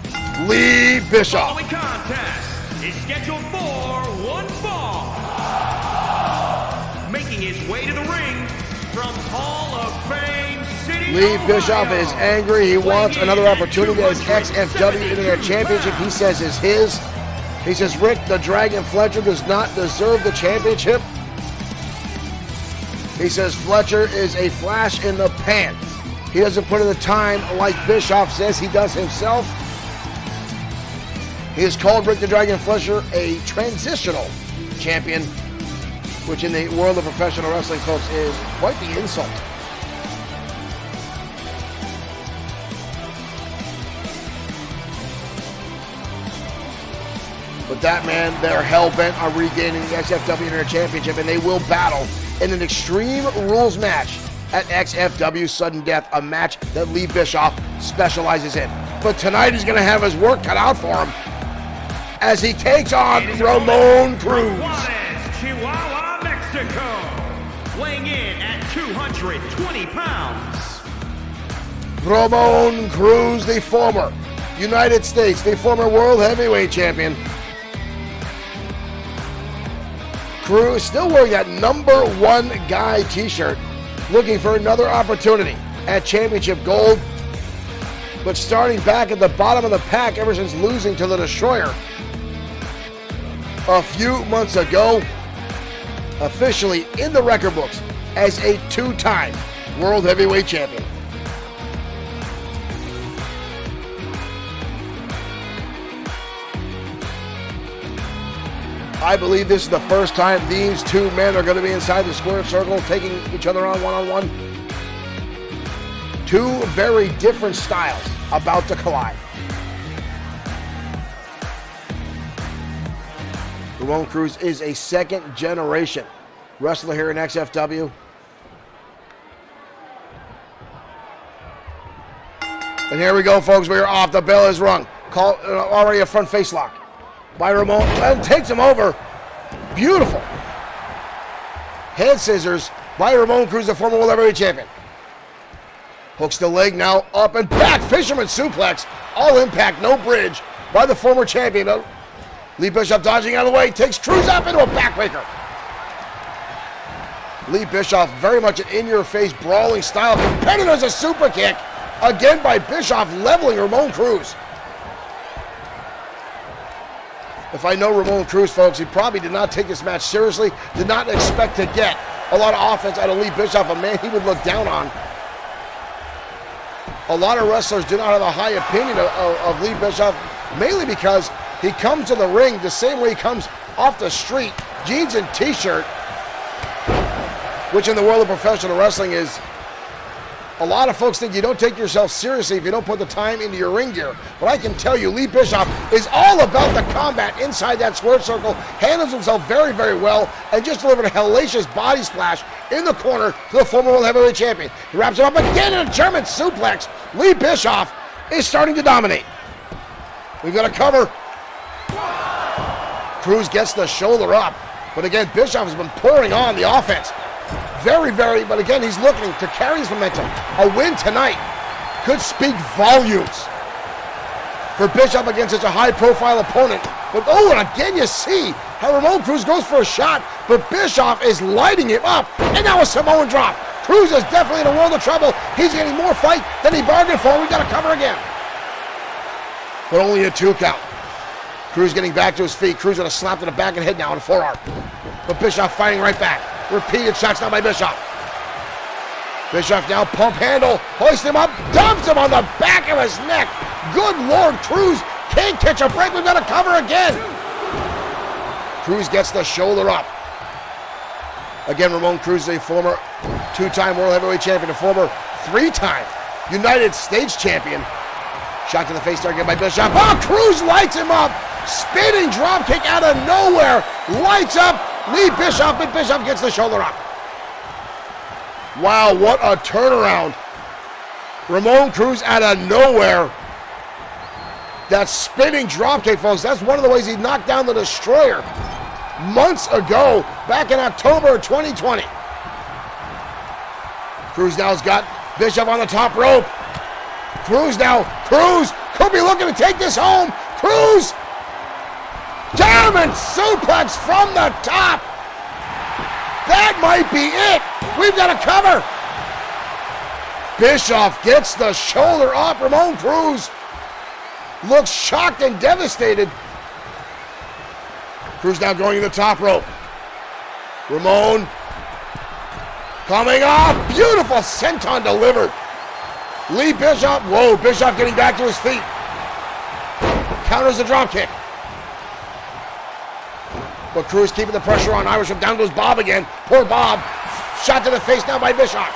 Lee Bischoff. Following contest is scheduled for one fall. Making his way to the ring from Hall of Fame City, Lee Ohio. Bischoff is angry. He wants another opportunity at his XFW Internet Championship. He says is his. He says Rick the Dragon Fletcher does not deserve the championship. He says Fletcher is a flash in the pan. He doesn't put in the time like Bischoff says he does himself. He has called Rick the Dragon Fletcher a transitional champion, which in the world of professional wrestling, folks, is quite the insult. But that man, they're hell-bent on regaining the XFW Internet Championship, and they will battle in an Extreme Rules match at XFW Sudden Death, a match that Lee Bischoff specializes in. But tonight he's going to have his work cut out for him as he takes on Ramon Cruz. Chihuahua, Mexico, weighing in at 220 pounds. Ramon Cruz, the former United States, the former World Heavyweight Champion. Cruz still wearing that number one guy t-shirt, looking for another opportunity at Championship Gold, but starting back at the bottom of the pack ever since losing to the Destroyer a few months ago, officially in the record books as a two-time World Heavyweight Champion. I believe this is the first time these two men are going to be inside the square circle, taking each other on one-on-one. Two very different styles about to collide. Ramon Cruz is a second-generation wrestler here in XFW. And here we go, folks. We are off. The bell is rung. Call already a front face lock by Ramon, and takes him over. Beautiful. Head scissors by Ramon Cruz, the former World Heavyweight Champion. Hooks the leg now, up and back. Fisherman suplex. All impact, no bridge by the former champion. Lee Bischoff dodging out of the way, takes Cruz up into a backbreaker. Lee Bischoff, very much an in-your-face brawling style. Competitors a super kick. Again by Bischoff, leveling Ramon Cruz. If I know Ramon Cruz, folks, he probably did not take this match seriously, did not expect to get a lot of offense out of Lee Bischoff, a man he would look down on. A lot of wrestlers do not have a high opinion of Lee Bischoff, mainly because he comes to the ring the same way he comes off the street, jeans and t-shirt, which in the world of professional wrestling is, a lot of folks think you don't take yourself seriously if you don't put the time into your ring gear. But I can tell you, Lee Bischoff is all about the combat inside that square circle, handles himself very, very well, and just delivered a hellacious body splash in the corner to the former World Heavyweight Champion. He wraps him up again in a German suplex. Lee Bischoff is starting to dominate. We've got a cover. Cruz gets the shoulder up. But again, Bischoff has been pouring on the offense. Very, but again, he's looking to carry his momentum. A win tonight could speak volumes for Bischoff against such a high-profile opponent. But oh, and again, you see how Ramon Cruz goes for a shot, but Bischoff is lighting him up. And now a Samoan drop. Cruz is definitely in a world of trouble. He's getting more fight than he bargained for. We've got to cover again. But only a 2 count. Cruz getting back to his feet. Cruz got a slap to the back of the head now on the forearm. But Bischoff fighting right back. Repeated shots now by Bischoff. Bischoff now pump handle, hoists him up, dumps him on the back of his neck. Good Lord, Cruz can't catch a break. We've got to cover again. Cruz gets the shoulder up. Again, Ramon Cruz is a former 2-time World Heavyweight Champion, a former 3-time United States Champion. Shot to the face there again by Bischoff. Oh, Cruz lights him up. Spinning drop kick out of nowhere. Lights up Lee Bischoff, but Bischoff gets the shoulder up. Wow, what a turnaround. Ramon Cruz out of nowhere. That spinning drop kick, folks, that's one of the ways he knocked down the Destroyer months ago, back in October of 2020. Cruz now has got Bischoff on the top rope. Cruz could be looking to take this home. Cruz German suplex from the top. That might be it. We've got a cover. Bischoff gets the shoulder up. Ramon Cruz looks shocked and devastated. Cruz now going to the top rope. Ramon coming off. Beautiful senton delivered. Lee Bischoff. Whoa, Bischoff getting back to his feet. Counters the drop kick. But Cruz keeping the pressure on. Irish whip. Down goes Bob again. Poor Bob. Shot to the face now by Bischoff.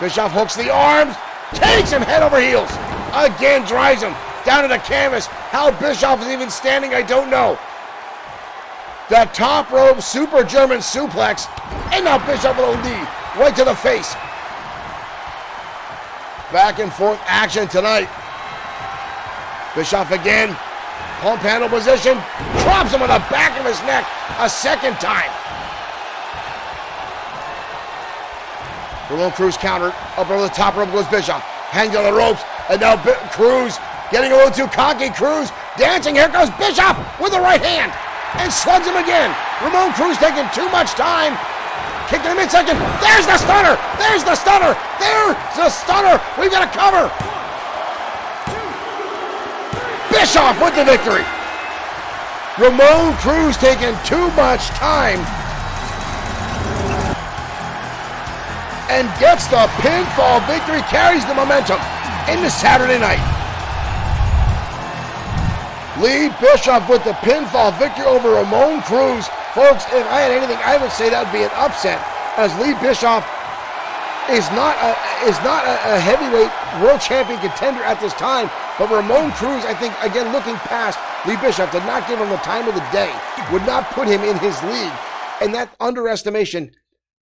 Bischoff hooks the arms. Takes him head over heels. Again drives him down to the canvas. How Bischoff is even standing, I don't know. That top rope super German suplex. And now Bischoff with a knee right to the face. Back and forth action tonight. Bischoff again. Pump handle position. Drops him on the back of his neck a second time. Ramon Cruz countered. Up over the top rope goes Bischoff. Hangs on the ropes. And now Cruz getting a little too cocky. Cruz dancing. Here goes Bischoff with the right hand. And slugs him again. Ramon Cruz taking too much time. Kick to the midsection. There's the stunner. There's the stunner. There's the stunner. We've got a cover. Bischoff with the victory. Ramon Cruz taking too much time and gets the pinfall victory, carries the momentum into Saturday night. Lee Bischoff with the pinfall victory over Ramon Cruz. Folks, if I had anything, I would say that would be an upset, as Lee Bischoff is not a heavyweight world champion contender at this time. But Ramon Cruz, I think, again, looking past Lee Bischoff, did not give him the time of the day, would not put him in his league. And that underestimation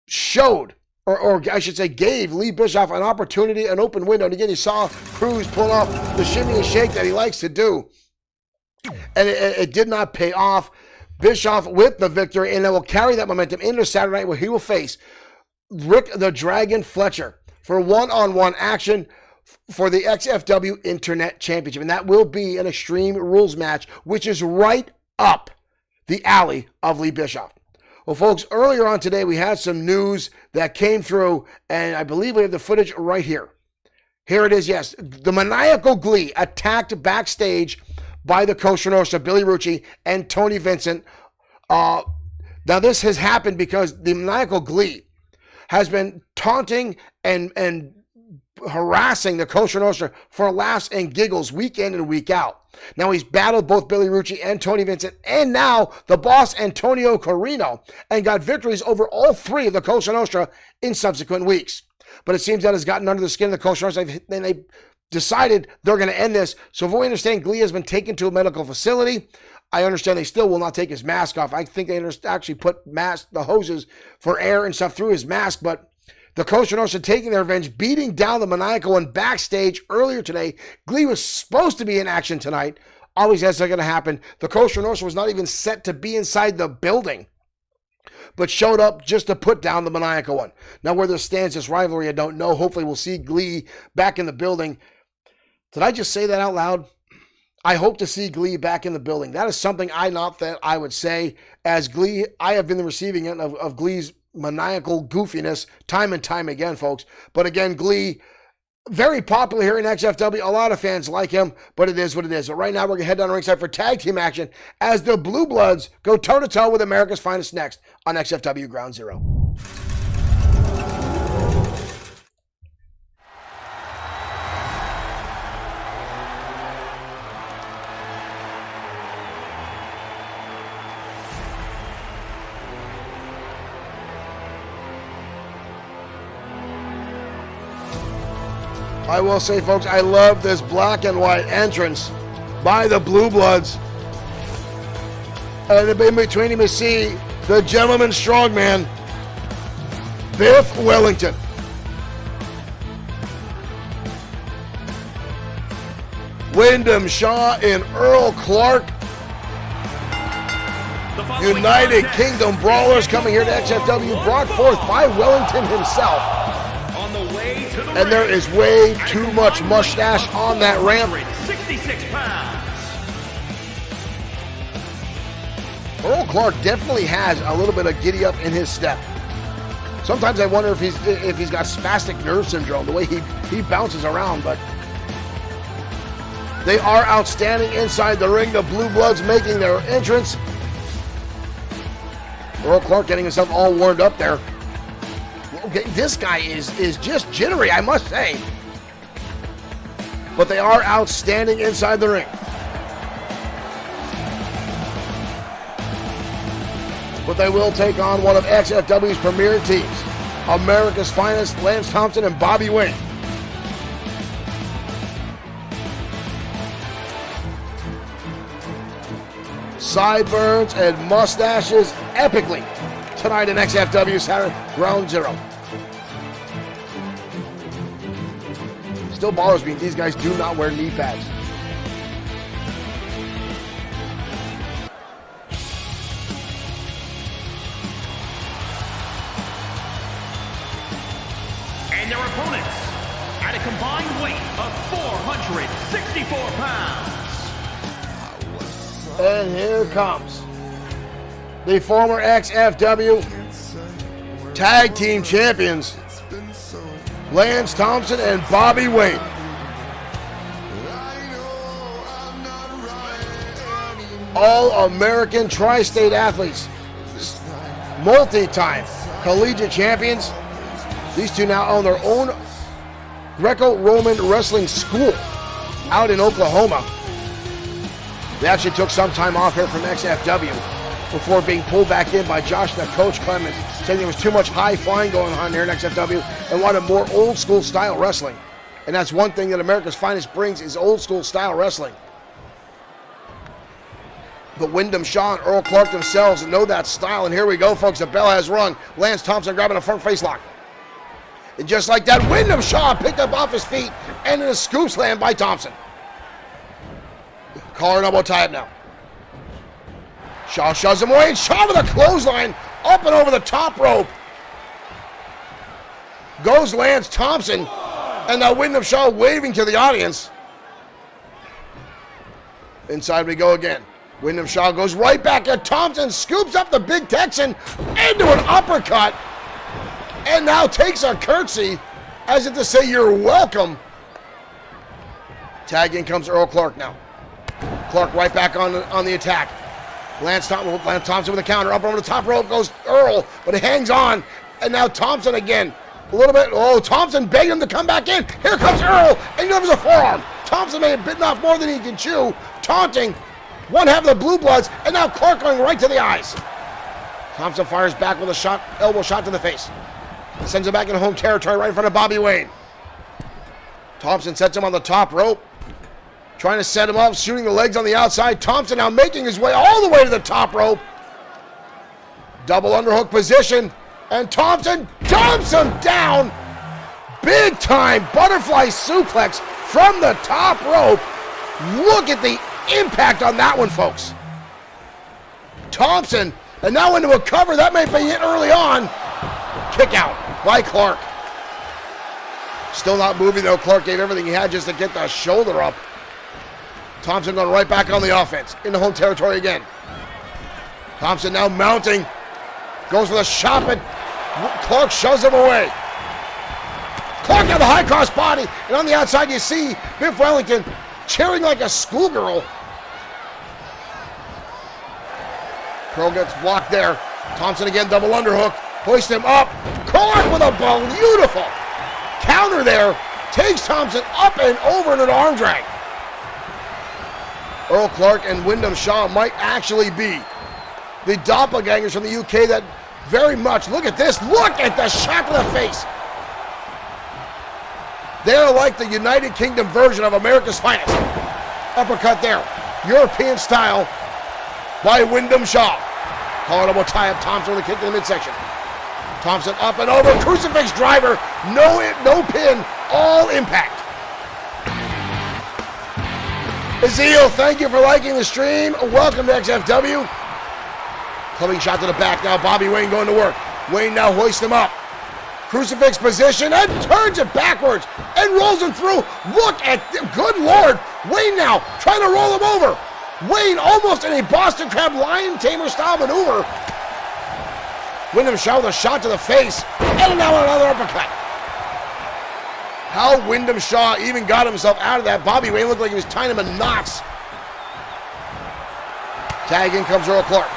showed, or I should say gave Lee Bischoff an opportunity, an open window. And again, you saw Cruz pull off the shimmy and shake that he likes to do. And it did not pay off. Bischoff with the victory, and it will carry that momentum into Saturday night, where he will face Rick the Dragon Fletcher for one-on-one action for the XFW Internet Championship. And that will be an Extreme Rules match, which is right up the alley of Lee Bischoff. Well, folks, earlier on today, we had some news that came through, and I believe we have the footage right here. Here it is, yes. The Maniacal Glee attacked backstage by the Kosher Nostra, Billy Rucci and Tony Vincent. Now, this has happened because the Maniacal Glee has been taunting and harassing the Kosher Nostra for laughs and giggles week in and week out. Now he's battled both Billy Rucci and Tony Vincent, and now the boss Antonio Carino, and got victories over all three of the Kosher Nostra in subsequent weeks. But it seems that has gotten under the skin of the Kosher Nostra, and they decided they're going to end this. So if we understand, Glee has been taken to a medical facility. I understand they still will not take his mask off. I think they actually put the hoses for air and stuff through his mask, but the Kosher Nostra taking their revenge, beating down the Maniacal one backstage earlier today. Glee was supposed to be in action tonight. Always that's not going to happen. The Kosher Nostra was not even set to be inside the building, but showed up just to put down the Maniacal one. Now, where this stands, this rivalry, I don't know. Hopefully we'll see Glee back in the building. Did I just say that out loud? I hope to see Glee back in the building. That is something I not that I would say. As Glee, I have been the receiving end of Glee's maniacal goofiness time and time again, folks. But again, Glee, very popular here in XFW. A lot of fans like him, but it is what it is. But right now, we're going to head down to ringside for tag team action as the Blue Bloods go toe-to-toe with America's Finest next on XFW Ground Zero. I will say, folks, I love this black and white entrance by the Blue Bloods. And in between him, you see the gentleman strongman, Biff Wellington. Wyndham Shaw and Earl Clark. United Kingdom Brawlers coming here to XFW, brought forth by Wellington himself. And there is way too much mustache on that ramp. 66 pounds. Earl Clark definitely has a little bit of giddy up in his step. Sometimes I wonder if he's got spastic nerve syndrome, the way he bounces around, but they are outstanding inside the ring. The Blue Bloods making their entrance. Earl Clark getting himself all warmed up there. Okay, this guy is just jittery, I must say. But they are outstanding inside the ring. But they will take on one of XFW's premier teams, America's Finest, Lance Thompson and Bobby Wayne. Sideburns and mustaches epically tonight in XFW Saturday Ground Zero. Still bothers me, these guys do not wear knee pads. And their opponents, at a combined weight of 464 pounds. And here comes the former XFW Tag Team Champions, Lance Thompson and Bobby Wayne. All-American tri-state athletes, multi-time collegiate champions. These two now own their own Greco-Roman wrestling school out in Oklahoma. They actually took some time off here from XFW before being pulled back in by Josh and Coach Clemens, saying there was too much high flying going on here in XFW and wanted more old school style wrestling. And that's one thing that America's Finest brings is old school style wrestling. But Wyndham Shaw and Earl Clark themselves know that style. And here we go, folks. The bell has rung. Lance Thompson grabbing a front face lock. And just like that, Wyndham Shaw picked up off his feet and in a scoop slam by Thompson. Collar and elbow tie up now. Shaw shoves him away, and Shaw with a clothesline up and over the top rope. Goes Lance Thompson, and now Wyndham Shaw waving to the audience. Inside we go again. Wyndham Shaw goes right back at Thompson, scoops up the big Texan into an uppercut, and now takes a curtsy as if to say you're welcome. Tag in comes Earl Clark now. Clark right back on the attack. Lance Thompson with a counter. Up over the top rope goes Earl, but he hangs on. And now Thompson again. A little bit. Oh, Thompson begged him to come back in. Here comes Earl, and he delivers a forearm. Thompson may have bitten off more than he can chew, taunting one half of the Blue Bloods, and now Clark going right to the eyes. Thompson fires back with a shot, elbow shot to the face. Sends him back into home territory right in front of Bobby Wayne. Thompson sets him on the top rope. Trying to set him up, shooting the legs on the outside. Thompson now making his way all the way to the top rope. Double underhook position. And Thompson dumps him down. Big time butterfly suplex from the top rope. Look at the impact on that one, folks. Thompson, and now into a cover. That may be hit early on. Kick out by Clark. Still not moving though. Clark gave everything he had just to get the shoulder up. Thompson going right back on the offense. Into home territory again. Thompson now mounting. Goes for the shot, but Clark shoves him away. Clark got the high cross body. And on the outside you see Biff Wellington cheering like a schoolgirl. Pearl gets blocked there. Thompson again, double underhook. Hoist him up. Clark with a beautiful counter there. Takes Thompson up and over in an arm drag. Earl Clark and Wyndham Shaw might actually be the doppelgangers from the UK that very much, look at this, look at the shot to the face. They're like the United Kingdom version of America's Finest. Uppercut there, European style by Wyndham Shaw. Collar elbow tie up Thompson with a kick to the midsection. Thompson up and over, crucifix driver, no pin, all impact. Azeel, thank you for liking the stream. Welcome to XFW. Clubbing shot to the back now. Bobby Wayne going to work. Wayne now hoists him up. Crucifix position and turns it backwards and rolls him through. Look at, good Lord. Wayne now trying to roll him over. Wayne almost in a Boston Crab Lion Tamer style maneuver. Wyndham Shaw with a shot to the face. And now another uppercut. How Wyndham Shaw even got himself out of that. Bobby Wayne looked like he was tying him in knots. Tag in comes Earl Clark.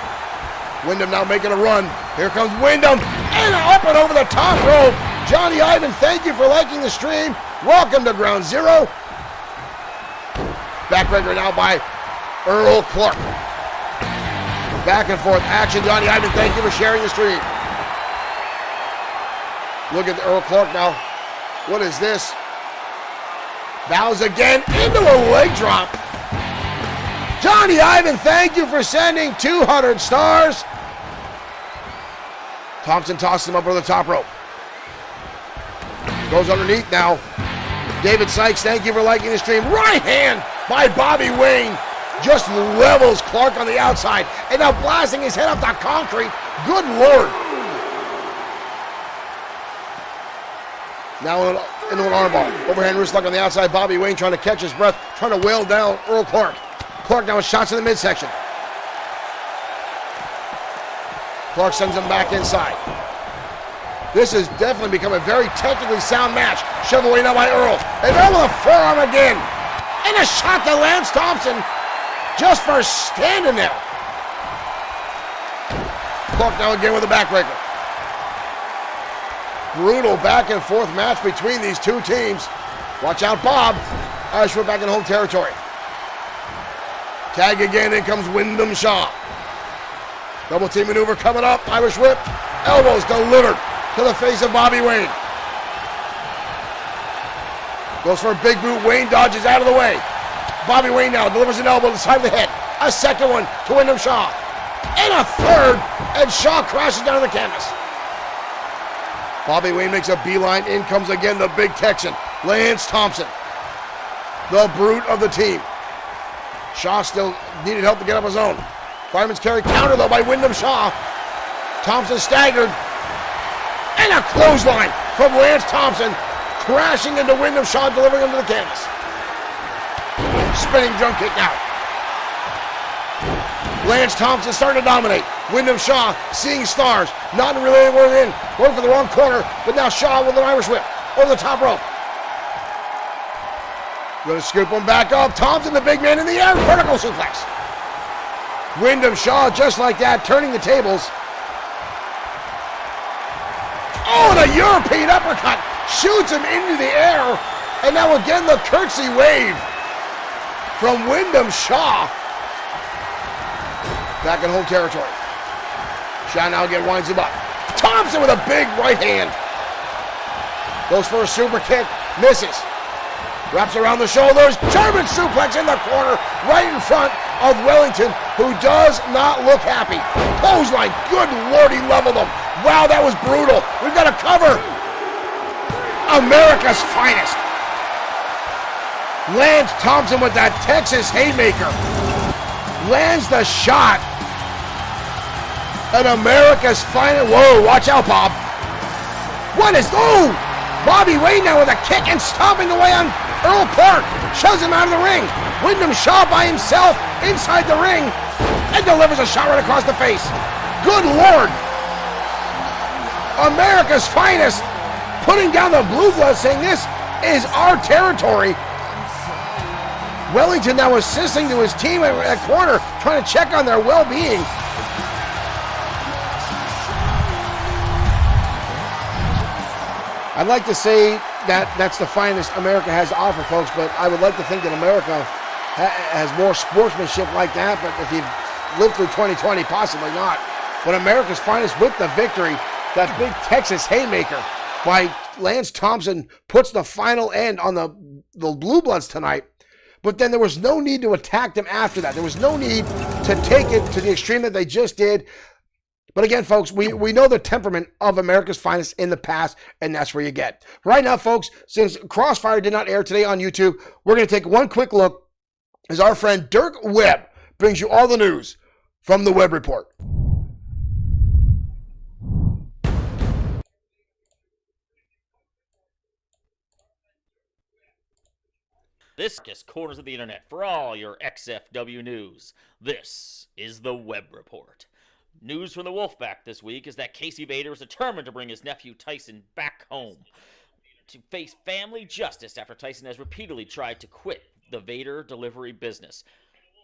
Wyndham now making a run. Here comes Wyndham. And up and over the top rope. Johnny Ivan, thank you for liking the stream. Welcome to Ground Zero. Backbreaker now by Earl Clark. Back and forth action. Johnny Ivan, thank you for sharing the stream. Look at Earl Clark now. What is this? Bows again into a leg drop. Johnny Ivan, thank you for sending 200 stars. Thompson tosses him up over the top rope. Goes underneath now. David Sykes, thank you for liking the stream. Right hand by Bobby Wayne. Just levels Clark on the outside. And now blasting his head off the concrete. Good Lord. Now into an armbar. Overhand wrist lock on the outside. Bobby Wayne trying to catch his breath. Trying to wail down Earl Clark. Clark now with shots in the midsection. Clark sends him back inside. This has definitely become a very technically sound match. Shoved away now by Earl. And now with a forearm again. And a shot to Lance Thompson just for standing there. Clark now again with a backbreaker. Brutal back and forth match between these two teams. Watch out, Bob. Irish whip back in home territory. Tag again, in comes Wyndham Shaw. Double team maneuver coming up. Irish whip. Elbows delivered to the face of Bobby Wayne. Goes for a big boot. Wayne dodges out of the way. Bobby Wayne now delivers an elbow to the side of the head. A second one to Wyndham Shaw. And a third. And Shaw crashes down to the canvas. Bobby Wayne makes a beeline. In comes again the big Texan, Lance Thompson. The brute of the team. Shaw still needed help to get up his own. Fireman's carry counter though by Wyndham Shaw. Thompson staggered. And a clothesline from Lance Thompson. Crashing into Wyndham Shaw, delivering him to the canvas. Spinning drum kick now. Lance Thompson starting to dominate. Wyndham Shaw seeing stars. Not really where we're in. Going for the wrong corner. But now Shaw with an Irish whip over the top rope. Going to scoop him back up. Thompson, the big man in the air. Vertical suplex. Wyndham Shaw just like that, turning the tables. Oh, and a European uppercut. Shoots him into the air. And now again the curtsy wave from Wyndham Shaw. Back in home territory. Shaw now again winds him up. Thompson with a big right hand. Goes for a super kick. Misses. Wraps around the shoulders. German suplex in the corner. Right in front of Wellington, who does not look happy. Clothesline. Good Lord, he leveled him. Wow, that was brutal. We've got a cover. America's finest. Lance Thompson with that Texas haymaker. Lands the shot. And America's finest. Whoa, watch out, Bob. What is, oh! Bobby Wayne now with a kick and stomping away on Earl Clark. Shoves him out of the ring. Wyndham Shaw by himself inside the ring and delivers a shot right across the face. Good Lord. America's finest putting down the blue blood, saying this is our territory. Wellington now assisting to his team at corner, trying to check on their well-being. I'd like to say that that's the finest America has to offer, folks, but I would like to think that America has more sportsmanship like that, but if you've lived through 2020, possibly not. But America's finest with the victory, that big Texas haymaker by Lance Thompson puts the final end on the Blue Bloods tonight. But then there was no need to attack them after that. There was no need to take it to the extreme that they just did. But again, folks, we know the temperament of America's finest in the past, and that's where you get. Right now, folks, since Crossfire did not air today on YouTube, we're going to take one quick look as our friend Dirk Webb brings you all the news from the Webb Report. This is corners of the internet for all your XFW news. This is the Web Report. News from the Wolfpack this week is that Casey Vader is determined to bring his nephew Tyson back home to face family justice after Tyson has repeatedly tried to quit the Vader delivery business.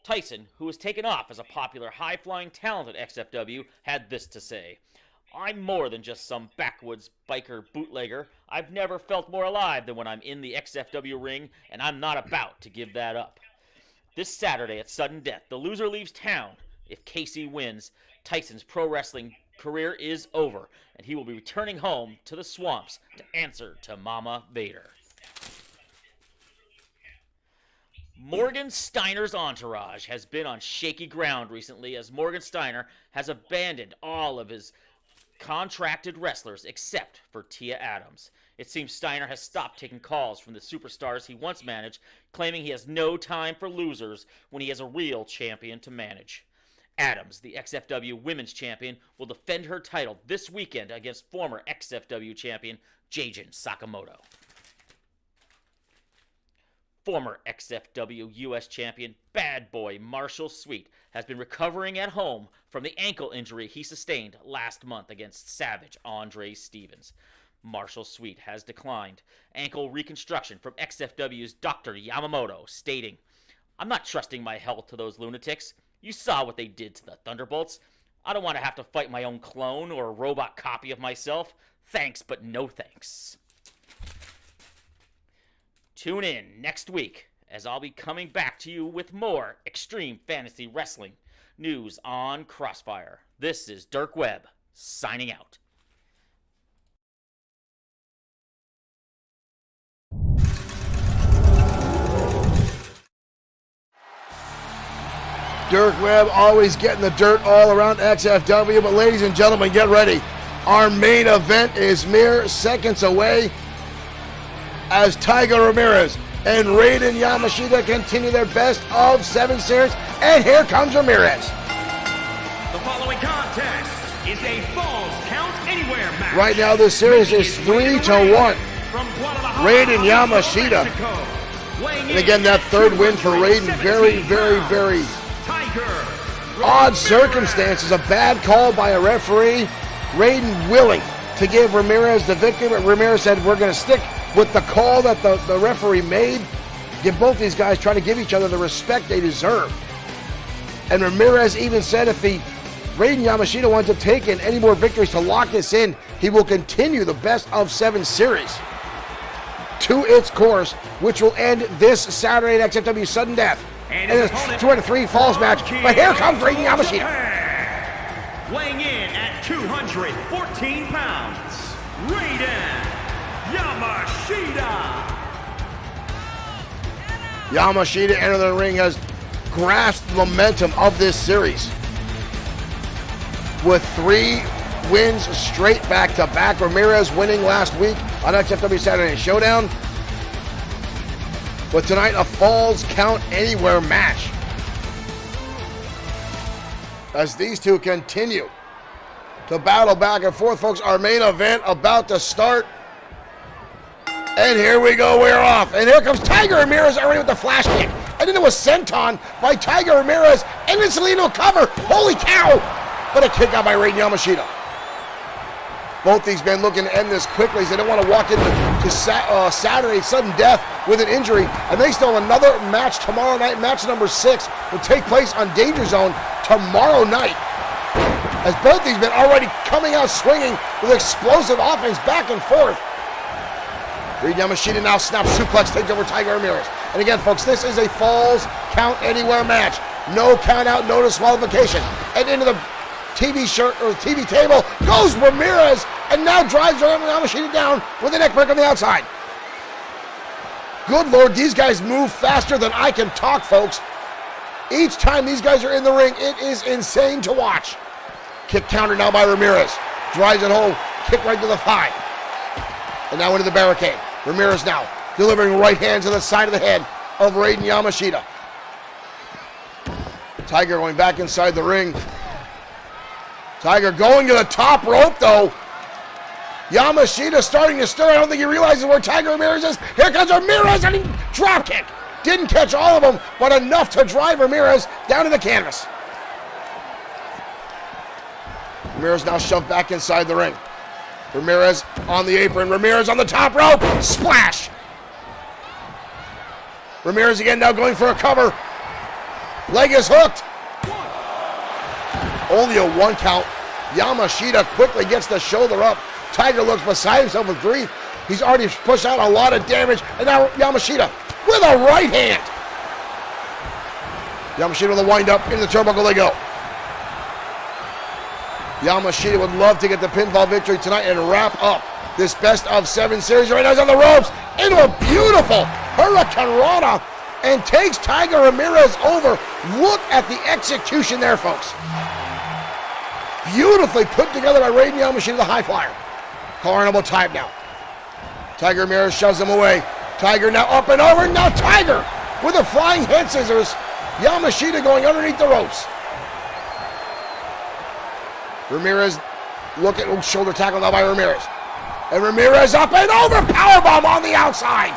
Tyson, who was taken off as a popular high-flying talent at XFW, had this to say. I'm more than just some backwoods biker bootlegger. I've never felt more alive than when I'm in the XFW ring, and I'm not about to give that up. This Saturday at sudden death, the loser leaves town. If Casey wins, Tyson's pro wrestling career is over, and he will be returning home to the swamps to answer to Mama Vader. Morgan Steiner's entourage has been on shaky ground recently as Morgan Steiner has abandoned all of his contracted wrestlers except for Tia Adams. It seems Steiner has stopped taking calls from the superstars he once managed, claiming he has no time for losers when he has a real champion to manage. Adams, the XFW Women's Champion, will defend her title this weekend against former XFW Champion Jajin Sakamoto. Former XFW U.S. Champion Bad Boy Marshall Sweet has been recovering at home from the ankle injury he sustained last month against Savage Andre Stevens. Marshall Sweet has declined ankle reconstruction from XFW's Dr. Yamamoto, stating, I'm not trusting my health to those lunatics. You saw what they did to the Thunderbolts. I don't want to have to fight my own clone or a robot copy of myself. Thanks, but no thanks. Tune in next week as I'll be coming back to you with more Extreme Fantasy Wrestling news on Crossfire. This is Dirk Webb, signing out. Dirk Webb always getting the dirt all around XFW, but ladies and gentlemen, get ready. Our main event is mere seconds away as Tiger Ramirez and Raiden Yamashita continue their best of 7 series, and here comes Ramirez. The following contest is a Falls Count Anywhere match. Right now this series is 3-1. Raiden Yamashita. And again, that third win for Raiden, very, very, very odd circumstances. A bad call by a referee. Raiden willing to give Ramirez the victory, but Ramirez said, we're going to stick with the call that the referee made. Give both these guys, trying to give each other the respect they deserve. And Ramirez even said if Raiden Yamashita wants to take in any more victories to lock this in, he will continue the best of 7 series to its course, which will end this Saturday at XFW Sudden Death. And it's a 2-3 falls match, but here comes Raiden Yamashita. Weighing in at 214 pounds, Raiden Yamashita. Yamashita entering the ring has grasped the momentum of this series with 3 wins straight back-to-back. Ramirez winning last week on XFW Saturday Night Showdown. But tonight, a Falls Count Anywhere match as these two continue to battle back and forth. Folks, our main event about to start. And here we go, we're off. And here comes Tiger Ramirez already with the flash kick. And then it was sent on by Tiger Ramirez. And instantly into a cover. Holy cow! But a kick out by Raiden Yamashita. Both these men looking to end this quickly as they don't want to walk into Saturday sudden death with an injury. And they still have another match tomorrow night. Match number 6 will take place on Danger Zone tomorrow night. As both these men already coming out swinging with explosive offense back and forth. Raiden Yamashita now snaps suplex, takes over Tiger Ramirez. And again, folks, this is a Falls Count Anywhere match. No count out, no disqualification. And into the TV shirt or the TV table goes Ramirez, and now drives Yamashita down with a neck break on the outside. Good Lord, these guys move faster than I can talk, folks. Each time these guys are in the ring, it is insane to watch. Kick counter now by Ramirez. Drives it home, kick right to the thigh. And now into the barricade. Ramirez now delivering right hands to the side of the head of Raiden Yamashita. Tiger going back inside the ring. Tiger going to the top rope, though. Yamashita starting to stir. I don't think he realizes where Tiger Ramirez is. Here comes Ramirez, and he drop kick. Didn't catch all of them, but enough to drive Ramirez down to the canvas. Ramirez now shoved back inside the ring. Ramirez on the apron. Ramirez on the top rope. Splash! Ramirez again now going for a cover. Leg is hooked. Only a 1 count. Yamashita quickly gets the shoulder up. Tiger looks beside himself with grief. He's already pushed out a lot of damage. And now Yamashita with a right hand. Yamashita with a wind up. In the turnbuckle they go. Yamashita would love to get the pinfall victory tonight and wrap up this best of 7 series. Right now he's on the ropes into a beautiful Hurricane Rana and takes Tiger Ramirez over. Look at the execution there, folks. Beautifully put together by Raiden Yamashita, the high flyer. Collar and elbow tied now. Tiger Ramirez shoves him away. Tiger now up and over. Now Tiger with a flying head scissors. Yamashita going underneath the ropes. Ramirez looking, shoulder tackle now by Ramirez. And Ramirez up and over, powerbomb on the outside.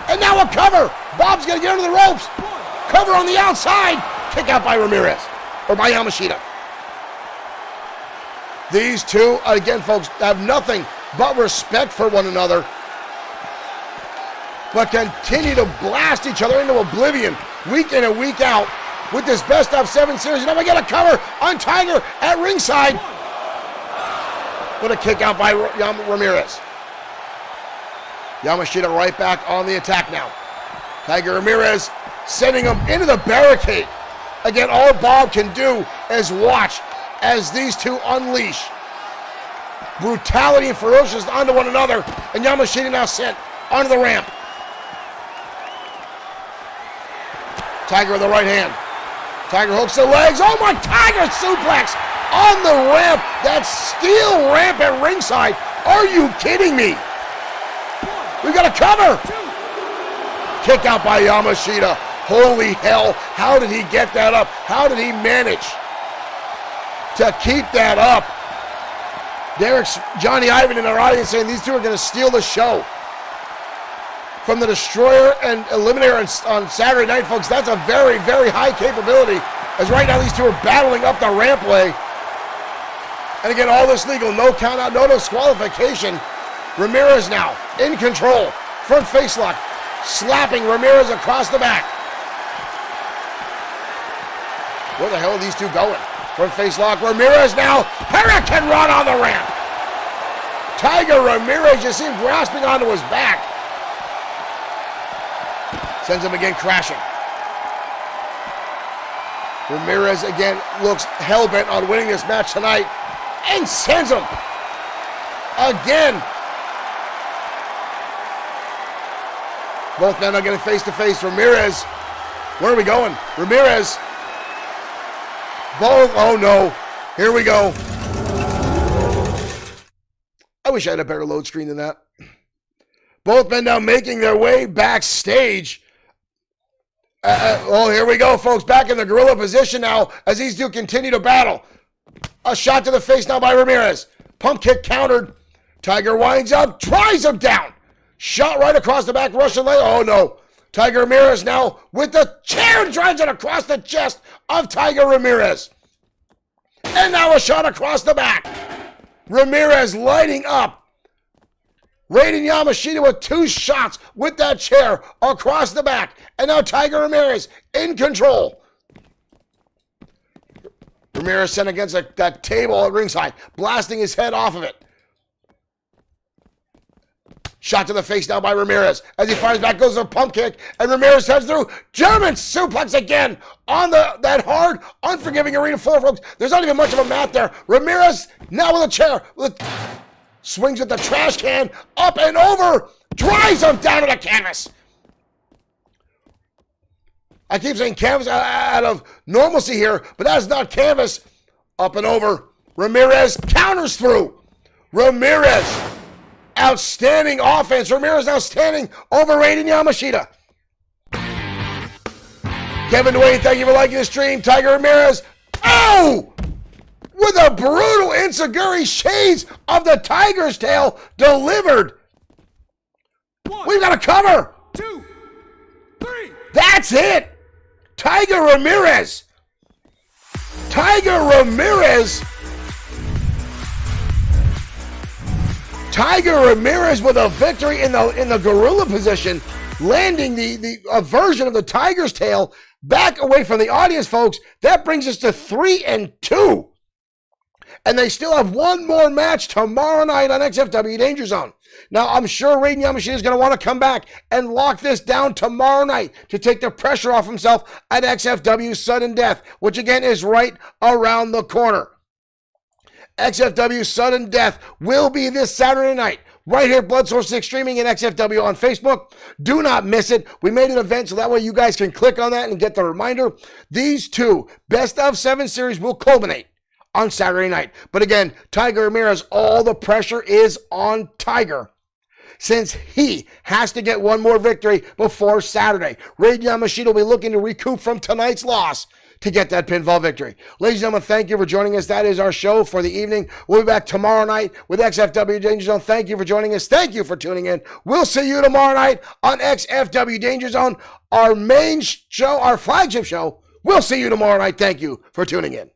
And now a cover. Bob's gonna get under the ropes. Cover on the outside. Kick out by Ramirez, or by Yamashita. These two, again folks, have nothing but respect for one another, but continue to blast each other into oblivion week in and week out with this best of 7 series. And now we get a cover on Tiger at ringside. What a kick out by Ramirez. Yamashita right back on the attack now. Tiger Ramirez sending him into the barricade. Again, all Bob can do is watch as these two unleash brutality and ferociousness onto one another. And Yamashita now sent onto the ramp. Tiger with the right hand. Tiger hooks the legs. Oh my, Tiger suplex on the ramp. That steel ramp at ringside. Are you kidding me? We got a cover. Kick out by Yamashita. Holy hell, how did he get that up? How did he manage to keep that up? Derek's Johnny Ivan in our audience saying these two are going to steal the show. From the Destroyer and Eliminator on Saturday night, folks, that's a very, very high capability. As right now these two are battling up the rampway. And again, all this legal, no count out, no disqualification. Ramirez now in control. Front face lock, slapping Ramirez across the back. Where the hell are these two going? Front face lock, Ramirez now, Hurricane Run on the ramp. Tiger Ramirez, you see him grasping onto his back. Sends him again crashing. Ramirez again looks hell-bent on winning this match tonight and sends him again. Both men are getting face-to-face. Ramirez, where are we going? Ramirez, both, oh no, here we go. I wish I had a better load screen than that. Both men now making their way backstage. Oh, here we go, folks. Back in the gorilla position now as these two continue to battle. A shot to the face now by Ramirez. Pump kick countered. Tiger winds up, tries him down. Shot right across the back, Russian leg. Oh, no. Tiger Ramirez now with the chair and drives it across the chest of Tiger Ramirez. And now a shot across the back. Ramirez lighting up. Raiden Yamashita with 2 shots with that chair across the back. And now Tiger Ramirez in control. Ramirez sent against that table at ringside, blasting his head off of it. Shot to the face now by Ramirez. As he fires back, goes to a pump kick, and Ramirez heads through. German suplex again on that hard, unforgiving arena floor, folks. There's not even much of a mat there. Ramirez now with a chair. Swings with the trash can, up and over, drives him down to the canvas. I keep saying canvas out of normalcy here, but that is not canvas. Up and over. Ramirez counters through. Ramirez, outstanding offense. Ramirez now standing over Raiden Yamashita. Kevin Dwayne, thank you for liking the stream. Tiger Ramirez, oh! With a brutal enziguri, shades of the tiger's tail delivered. We've got a cover. 2, 3. That's it. Tiger Ramirez. Tiger Ramirez with a victory in the gorilla position, landing a version of the tiger's tail back away from the audience, folks. That brings us to 3-2. And they still have one more match tomorrow night on XFW Danger Zone. Now, I'm sure Raiden Yamashita is going to want to come back and lock this down tomorrow night to take the pressure off himself at XFW Sudden Death, which again is right around the corner. XFW Sudden Death will be this Saturday night, right here at Bloodsword6 Streaming and XFW on Facebook. Do not miss it. We made an event so that way you guys can click on that and get the reminder. These two Best of 7 series will culminate on Saturday night. But again, Tiger Ramirez, all the pressure is on Tiger, since he has to get one more victory before Saturday. Raiden Yamashita will be looking to recoup from tonight's loss to get that pinfall victory. Ladies and gentlemen, thank you for joining us. That is our show for the evening. We'll be back tomorrow night with XFW Danger Zone. Thank you for joining us. Thank you for tuning in. We'll see you tomorrow night on XFW Danger Zone, our main show, our flagship show. We'll see you tomorrow night. Thank you for tuning in.